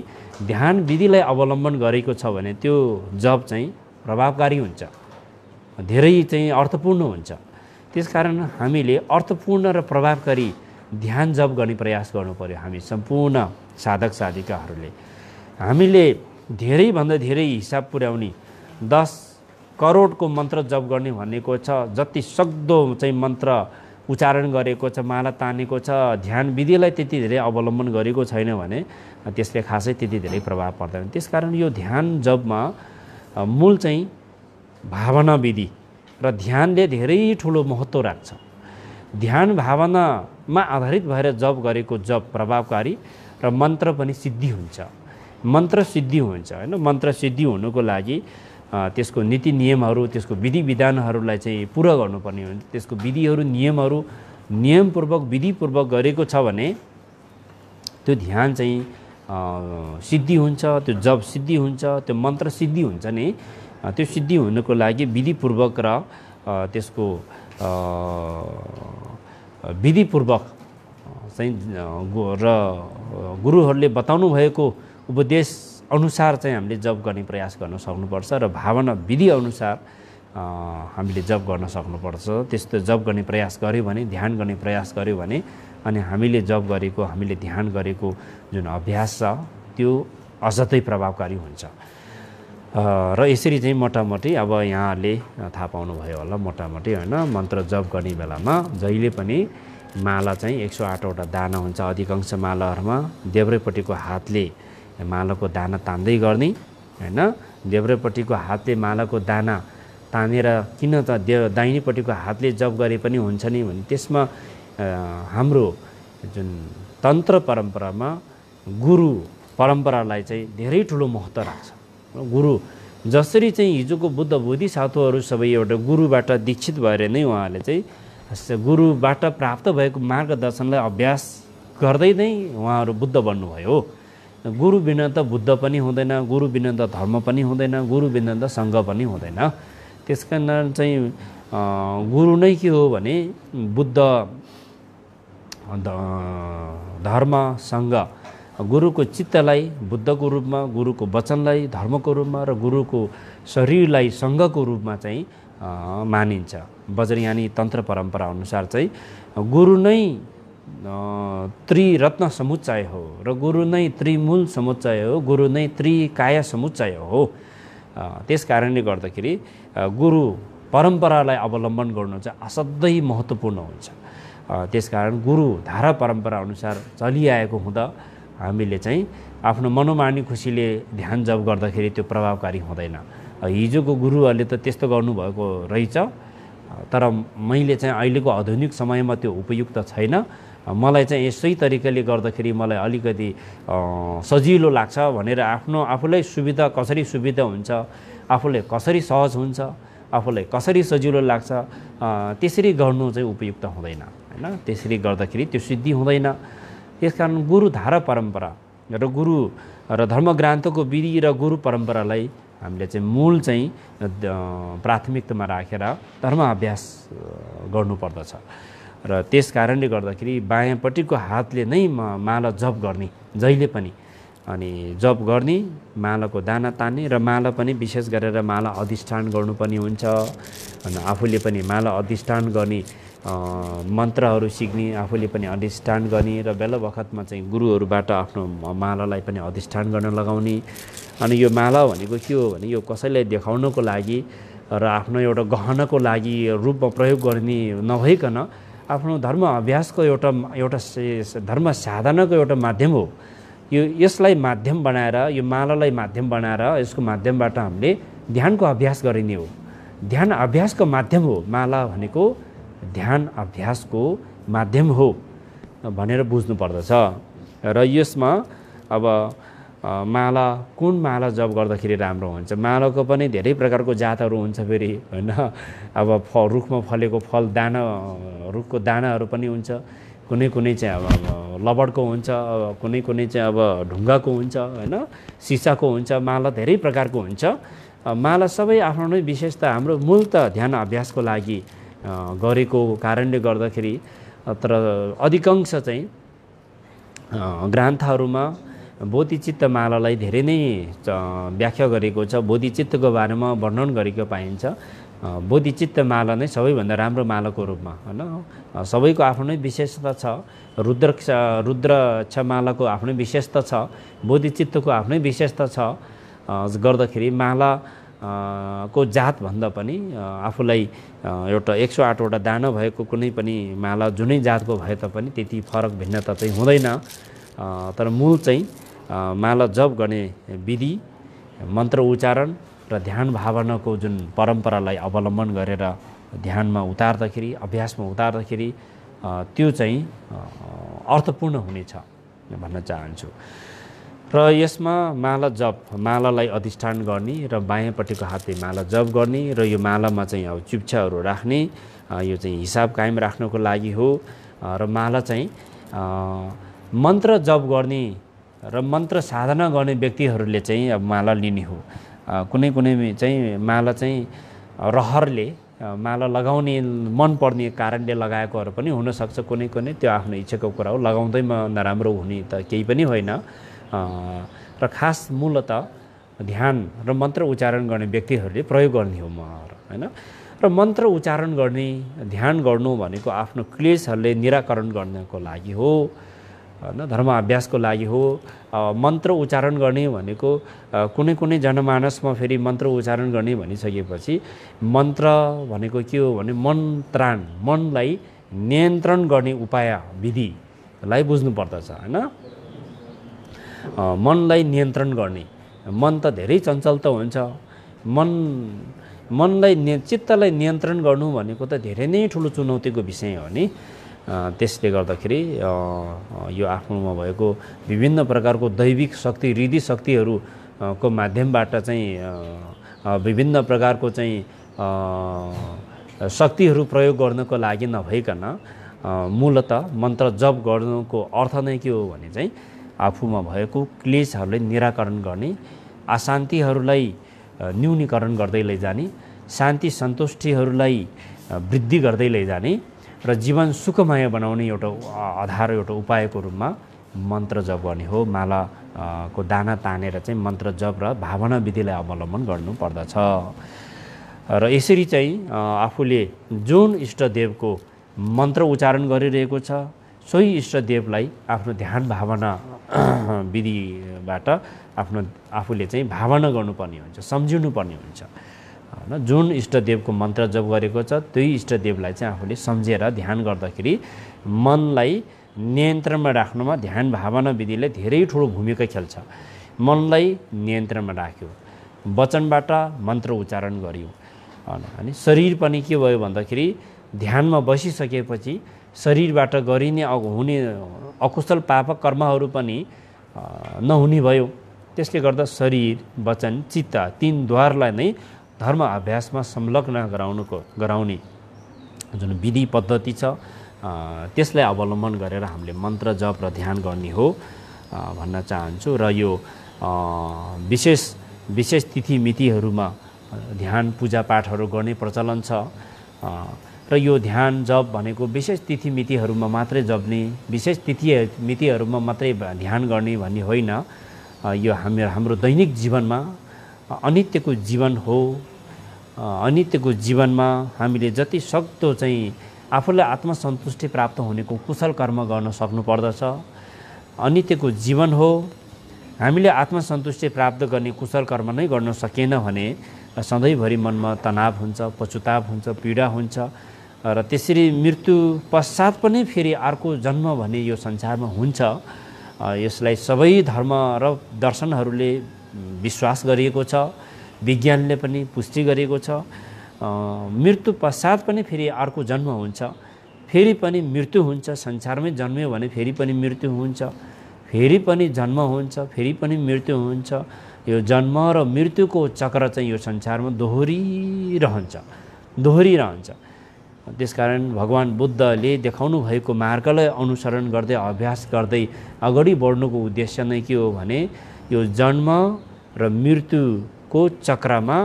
ध्यान विधिलाई अवलम्बन गरेको छ भने त्यो जप चाहिँ प्रभावकारी हुन्छ, धेरै चाहिँ अर्थपूर्ण हुन्छ। त्यसकारण हामीले अर्थपूर्ण र प्रभावकारी ध्यान जप गर्ने प्रयास गर्नु पर्यो। हामी सम्पूर्ण साधक साधिकाहरूले हामीले धेरैभन्दा धेरै हिसाब पुर्याउने 10 करोडको मन्त्र जप गर्ने भनेको छ। जति सक्दो चाहिँ मन्त्र उच्चारण गरेको छ, माला तानेको छ, ध्यान विधिलाई त्यति धेरै अवलम्बन गरेको छैन भने त्यसले खासै त्यति धेरै प्रभाव पर्दैन। त्यसकारण यो ध्यान जपमा मूल चाहिँ भावना विधि र ध्यानले धेरै ठुलो महत्त्व राख्छ। ध्यान भावनामा आधारित भएर जप गरेको जप प्रभावकारी र मन्त्र पनि सिद्धि हुन्छ। मन्त्र सिद्धि हुन्छ हैन। मन्त्र सिद्धि हुनुको लागि त्यसको नीति नियमहरू, त्यसको विधि विधानहरूलाई चाहिँ पुरा गर्नुपर्ने हुन्छ। त्यसको विधिहरू नियमहरू नियमपूर्वक विधिपूर्वक गरेको छ भने त्यो ध्यान चाहिँ सिद्धि हुन्छ, त्यो जप सिद्धि हुन्छ, त्यो मन्त्र सिद्धि हुन्छ नि। त्यो सिद्धि हुनुको लागि विधिपूर्वक र त्यसको विधिपूर्वक चाहिँ र गुरुहरूले बताउनु भएको उपदेश अनुसार चाहिँ हामीले जप गर्ने प्रयास गर्न सक्नुपर्छ र भावना विधि अनुसार हामीले जप गर्न सक्नुपर्छ। त्यस्तो जप गर्ने प्रयास गर्यो भने, ध्यान गर्ने प्रयास गर्यो भने अनि हामीले जप गरेको, हामीले ध्यान गरेको जुन अभ्यास छ त्यो अझै प्रभावकारी हुन्छ। र यसरी चाहिँ मोटामोटी अब यहाँहरूले थाहा पाउनुभयो होला मोटामोटी होइन। मन्त्र जप गर्ने बेलामा जहिले पनि माला चाहिँ 108वटा दाना हुन्छ अधिकांश मालाहरूमा। देब्रेपट्टिको हातले मालाको दाना तान्दै गर्ने हैन। देब्रेपट्टिको हातले मालाको दाना तानेर किन त दाहिनेपट्टिको हातले जप गरे पनि हुन्छ नि भने त्यसमा हाम्रो जुन तन्त्र परम्परामा गुरु परम्परालाई चाहिँ धेरै ठुलो महत्त्व राख्छ। गुरु जसरी चाहिँ हिजोको बुद्ध बोधिसत्वहरू सबै एउटा गुरुबाट दीक्षित भएर नै उहाँहरूले चाहिँ गुरुबाट प्राप्त भएको मार्गदर्शनलाई अभ्यास गर्दै नै उहाँहरू बुद्ध बन्नुभयो। गुरु बिना त बुद्ध पनि हुँदैन, गुरु बिना त धर्म पनि हुँदैन, गुरु बिना त सङ्घ पनि हुँदैन। त्यस कारण चाहिँ गुरु नै के हो भने बुद्ध, धर्म, सङ्घ, गुरुको चित्तलाई बुद्धको रूपमा, गुरुको वचनलाई धर्मको रूपमा र गुरुको शरीरलाई सङ्घको रूपमा चाहिँ मानिन्छ। वज्रयानी तन्त्र परम्परा अनुसार चाहिँ गुरु नै त्रिरत्न समुच्चय हो र गुरु नै त्रिमूल समुच्चय हो, गुरु नै त्रिकाय समुच्चय हो। त्यस कारणले गर्दाखेरि गुरु परम्परालाई अवलम्बन गर्नु चाहिँ असाध्यै महत्त्वपूर्ण हुन्छ। त्यसकारण गुरु धारा परम्परा अनुसार चलिआएको हुँदा हामीले चाहिँ आफ्नो मनोमानी खुसीले ध्यान जप गर्दाखेरि त्यो प्रभावकारी हुँदैन। हिजोको गुरुहरूले त त्यस्तो गर्नुभएको रहेछ, तर मैले चाहिँ अहिलेको आधुनिक समयमा त्यो उपयुक्त छैन। मलाई चाहिँ यसै तरिकाले गर्दाखेरि मलाई अलिकति सजिलो लाग्छ भनेर आफूलाई सुविधा कसरी सुविधा हुन्छ, आफूलाई कसरी सहज हुन्छ, आफूलाई कसरी सजिलो लाग्छ त्यसरी गर्नु चाहिँ उपयुक्त हुँदैन हैन। त्यसरी गर्दाखेरि त्यो सिद्धि हुँदैन। त्यसकारण गुरु धारा परम्परा र गुरु र धर्मग्रन्थको विधि र गुरु परम्परालाई हामीले चाहिँ मूल चाहिँ प्राथमिकतामा राखेर धर्म अभ्यास गर्नुपर्दछ। र त्यस कारणले गर्दाखेरि बायाँपट्टिको हातले नै माला जप गर्ने जहिले पनि, अनि जप गर्ने, मालाको दाना तान्ने र माला पनि विशेष गरेर माला अधिष्ठान गर्नुपर्ने हुन्छ। अनि आफूले पनि माला अधिष्ठान गर्ने मन्त्रहरू सिक्ने, आफूले पनि अधिष्ठान गर्ने र बेला बखतमा चाहिँ गुरुहरूबाट आफ्नो मालालाई पनि अधिष्ठान गर्न लगाउने। अनि यो माला भनेको के हो भने यो कसैलाई देखाउनको लागि र आफ्नो एउटा गहनाको लागि रूपमा प्रयोग गर्ने नभइकन आफ्नो धर्म अभ्यासको एउटा धर्म साधनाको एउटा माध्यम हो। यसलाई माध्यम बनाएर, यो मालालाई माध्यम बनाएर यसको माध्यमबाट हामीले ध्यानको अभ्यास गरिने हो। ध्यान अभ्यासको माध्यम हो। माला भनेको ध्यान अभ्यासको माध्यम हो भनेर बुझ्नु पर्दछ। र यसमा अब माला कुन माला जप गर्दाखेरि राम्रो हुन्छ, मालाको पनि धेरै प्रकारको जातहरू हुन्छ फेरि हैन। अब रुखमा फलेको फल दाना, रुखको दानाहरू पनि हुन्छ, कुनै कुनै चाहिँ अब लबडको हुन्छ, कुनै कुनै चाहिँ अब ढुङ्गाको हुन्छ हैन, सिसाको हुन्छ। माला धेरै प्रकारको हुन्छ। माला सबै आफ्नो नै विशेषता हाम्रो मूल त ध्यान अभ्यासको लागि गरेको कारणले गर्दाखेरि, तर अधिकांश चाहिँ ग्रन्थहरूमा बोधिचित्त मालालाई धेरै नै व्याख्या गरेको छ, बोधिचित्तको बारेमा वर्णन गरेको पाइन्छ। बोधिचित्त माला नै सबैभन्दा राम्रो मालाको रूपमा हैन। सबैको आफ्नै विशेषता छ। रुद्राक्ष मालाको आफ्नै विशेषता छ, बोधिचित्तको आफ्नै विशेषता छ। गर्दाखेरि माला को जातभन्दा पनि आफूलाई एउटा 108वटा दाना भएको कुनै पनि माला जुनै जातको भए तापनि त्यति फरक भिन्नता चाहिँ हुँदैन। तर मूल चाहिँ माला जप गर्ने विधि, मन्त्र उच्चारण र ध्यान भावनाको जुन परम्परालाई अवलम्बन गरेर ध्यानमा उतार्दाखेरि, अभ्यासमा उतार्दाखेरि त्यो चाहिँ अर्थपूर्ण हुनेछ भन्न चाहन्छु। र यसमा माला जप, मालालाई अधिष्ठान गर्ने र बायाँपट्टिको हातले माला जप गर्ने र यो मालामा चाहिँ अब चुप्चाहरू राख्ने, यो चाहिँ हिसाब कायम राख्नको लागि हो। र माला चाहिँ मन्त्र जप गर्ने र मन्त्र साधना गर्ने व्यक्तिहरूले चाहिँ अब माला लिने हो। कुनै कुनै चाहिँ माला चाहिँ रहरले माला लगाउने मन पर्ने कारणले लगाएकोहरू पनि हुनसक्छ। कुनै कुनै त्यो आफ्नो इच्छाको कुरा हो, लगाउँदैमा नराम्रो हुने त केही पनि होइन। र खास मूलत ध्यान र मन्त्र उच्चारण गर्ने व्यक्तिहरूले प्रयोग गर्ने हो होइन। र मन्त्र उच्चारण गर्ने, ध्यान गर्नु भनेको आफ्नो क्लेशहरूले निराकरण गर्नको लागि हो होइन, धर्म अभ्यासको लागि हो। मन्त्र उच्चारण गर्ने भनेको कुनै कुनै जनमानसमा फेरि मन्त्र उच्चारण गर्ने भनिसकेपछि मन्त्र भनेको के हो भने मनलाई नियन्त्रण गर्ने उपाय विधिलाई बुझ्नुपर्दछ होइन। मनलाई नियन्त्रण गर्ने, मन त धेरै चञ्चल त हुन्छ, चित्तलाई नियन्त्रण गर्नु भनेको त धेरै नै ठुलो चुनौतीको विषय हो नि। त्यसले गर्दाखेरि यो आफ्नोमा भएको विभिन्न प्रकारको दैविक शक्ति, हृदय शक्तिहरूको माध्यमबाट चाहिँ विभिन्न प्रकारको चाहिँ शक्तिहरू प्रयोग गर्नको लागि नभइकन मूलत मन्त्र जप गर्नुको अर्थ नै के हो भने चाहिँ आफूमा भएको क्लेशहरूलाई निराकरण गर्ने, अशान्तिहरूलाई न्यूनीकरण गर्दै लैजाने, शान्ति सन्तुष्टिहरूलाई वृद्धि गर्दै लैजाने र जीवन सुखमय बनाउने एउटा आधार, एउटा उपायको रूपमा मन्त्र जप गर्ने हो। माला को दाना तानेर चाहिँ मन्त्र जप र भावना विधिलाई अवलम्बन गर्नुपर्दछ। र यसरी चाहिँ आफूले जुन इष्टदेवको मन्त्र उच्चारण गरिरहेको छ सोही इष्टदेवलाई आफ्नो ध्यान भावना विधिबाट आफूले चाहिँ भावना गर्नुपर्ने हुन्छ, सम्झिनुपर्ने हुन्छ होइन। जुन इष्टदेवको मन्त्र जप गरेको छ त्यही इष्टदेवलाई चाहिँ आफूले सम्झेर ध्यान गर्दाखेरि मनलाई नियन्त्रणमा राख्नुमा ध्यान भावना विधिले धेरै ठुलो भूमिका खेल्छ। मनलाई नियन्त्रणमा राख्यो, वचनबाट मन्त्र उच्चारण गरियो अनि शरीर पनि के भयो भन्दाखेरि ध्यानमा बसिसकेपछि शरीरबाट गरिने हुने अकुशल पापक कर्महरू पनि नहुने भयो। त्यसले गर्दा शरीर, वचन, चित्त तीन द्वारलाई नै धर्म अभ्यासमा संलग्न गराउने जुन विधि पद्धति छ त्यसलाई अवलम्बन गरेर हामीले मन्त्र जप र ध्यान गर्ने हो भन्न चाहन्छु। र यो विशेष तिथिमितिहरूमा ध्यान पूजापाठहरू गर्ने प्रचलन छ र यो ध्यान जप भनेको विशेष तिथिमितिहरूमा मात्रै जप्ने, विशेष तिथिमितिहरूमा मात्रै ध्यान गर्ने भन्ने होइन। यो हाम्रो दैनिक जीवनमा अनित्यको जीवन हो। अनित्यको जीवनमा हामीले जति सक्दो चाहिँ आफूलाई आत्मसन्तुष्टि प्राप्त हुनेको कुशल कर्म गर्न सक्नुपर्दछ। अनित्यको जीवन हो, हामीले आत्मसन्तुष्टि प्राप्त गर्ने कुशल कर्म नै गर्न सकेन भने सधैँभरि मनमा तनाव हुन्छ, पश्चाताप हुन्छ, पीडा हुन्छ र त्यसरी मृत्यु पश्चात पनि फेरि अर्को जन्म भन्ने यो संसारमा हुन्छ। यसलाई सबै धर्म र दर्शनहरूले विश्वास गरिएको छ, विज्ञानले पनि पुष्टि गरेको छ। मृत्यु पश्चात पनि फेरि अर्को जन्म हुन्छ, फेरि पनि मृत्यु हुन्छ। संसारमै जन्म्यो भने फेरि पनि मृत्यु हुन्छ, फेरि पनि जन्म हुन्छ, फेरि पनि मृत्यु हुन्छ। यो जन्म र मृत्युको चक्र चाहिँ यो संसारमा दोहोरिरहन्छ। त्यसकारण भगवान बुद्धले देखाउनु भएको मार्गलाई अनुसरण गर्दै अभ्यास गर्दै अगाडि बढ्नुको उद्देश्य नै के हो भने यो जन्म र मृत्युको चक्रमा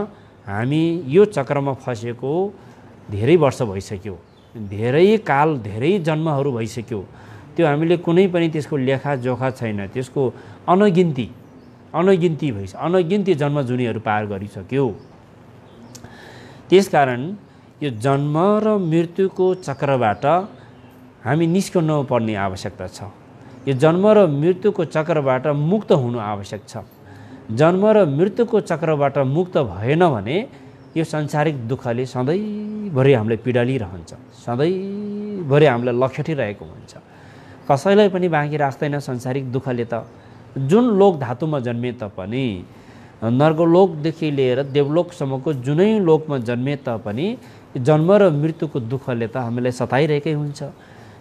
हामी यो चक्रमा फसेको धेरै वर्ष भइसक्यो, धेरै काल, धेरै जन्महरू भइसक्यो। त्यो हामीले कुनै पनि त्यसको लेखाजोखा छैन, त्यसको अनगिन्ती जन्मजुनीहरू पार गरिसक्यो। त्यसकारण यो जन्म र मृत्युको चक्रबाट हामी निस्कनु पर्ने आवश्यकता छ। यो जन्म र मृत्युको चक्रबाट मुक्त हुनु आवश्यक छ। जन्म र मृत्युको चक्रबाट मुक्त भएन भने यो सांसारिक दुःखले सधैँभरि हामीलाई पीडालिरहन्छ, सधैँभरि हामीलाई लखेटिरहेको हुन्छ। कसैलाई पनि बाँकी राख्दैन सांसारिक दुःखले त। जुन लोक धातुमा जन्मे तापनि, नर्गलोकदेखि लिएर देवलोकसम्मको जुनै लोकमा जन्मे तापनि जन्म र मृत्युको दुःखले त हामीलाई सताइरहेकै हुन्छ।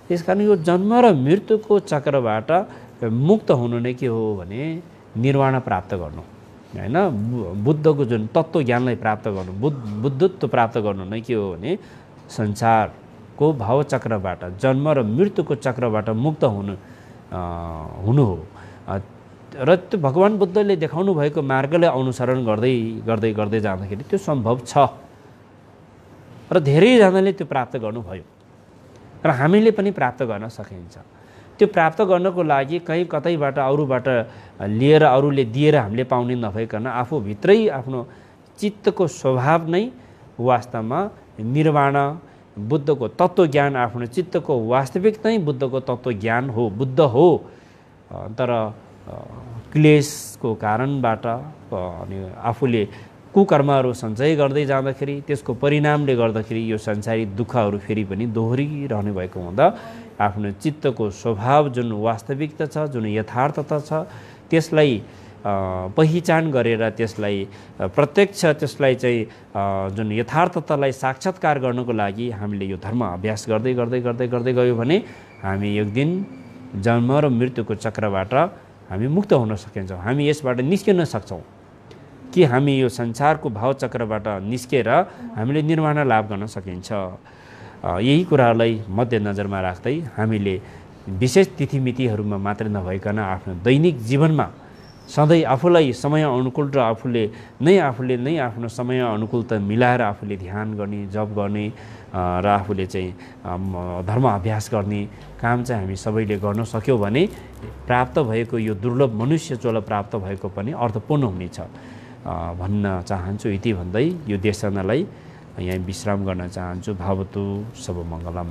त्यसकारण यो जन्म र मृत्युको चक्रबाट मुक्त हुनु नै के हो भने निर्वाण प्राप्त गर्नु, हैन? बुद्धको जुन तत्त्व ज्ञानलाई प्राप्त गर्नु, बुद्धत्व प्राप्त गर्नु नै के हो भने संसारको भावचक्रबाट, जन्म र मृत्युको चक्रबाट मुक्त हुनु हो। र त्यो भगवान् बुद्धले देखाउनु भएको मार्गलाई अनुसरण गर्दै गर्दै गर्दै जाँदाखेरि त्यो सम्भव छ र धेरैजनाले त्यो प्राप्त गर्नुभयो र हामीले पनि प्राप्त गर्न सकिन्छ। त्यो प्राप्त गर्नको लागि कहीँ कतैबाट अरूबाट लिएर, अरूले दिएर हामीले पाउने नभइकन आफूभित्रै आफ्नो चित्तको स्वभाव नै वास्तवमा निर्वाण, बुद्धको तत्त्वज्ञान, आफ्नो चित्तको वास्तविक नै बुद्धको तत्त्वज्ञान हो, बुद्ध हो। तर क्लेशको कारणबाट अनि आफूले कुकर्महरू सञ्चय गर्दै जाँदाखेरि त्यसको परिणामले गर्दाखेरि यो संसारी दुःखहरू फेरि पनि दोहोरिरहने भएको हुँदा आफ्नो चित्तको स्वभाव जुन वास्तविकता छ, जुन यथार्थता छ, त्यसलाई पहिचान गरेर त्यसलाई प्रत्यक्ष, त्यसलाई चाहिँ जुन यथार्थतालाई साक्षात्कार गर्नको लागि हामीले यो धर्म अभ्यास गर्दै गर्दै गर्दै गर्दै गयो भने हामी एक दिन जन्म र मृत्युको चक्रबाट हामी मुक्त हुन सकिन्छौँ। हामी यसबाट निस्किन सक्छौँ कि हामी यो संसारको भावचक्रबाट निस्केर हामीले निर्वाण लाभ गर्न सकिन्छ। यही कुरालाई मध्यनजरमा राख्दै हामीले विशेष तिथिमितिहरूमा मात्रै नभइकन आफ्नो दैनिक जीवनमा सधैँ आफूलाई समय अनुकूल र आफूले नै आफ्नो समय अनुकूलता मिलाएर आफूले ध्यान गर्ने, जप गर्ने र आफूले चाहिँ धर्म अभ्यास गर्ने काम चाहिँ हामी सबैले गर्न सक्यौँ भने प्राप्त भएको यो दुर्लभ मनुष्य चोला प्राप्त भएको पनि अर्थपूर्ण हुनेछ भन्न चाहन्छु। यति भन्दै यो देशनालाई यहाँ विश्राम गर्न चाहन्छु। भवतु सब मङ्गलम।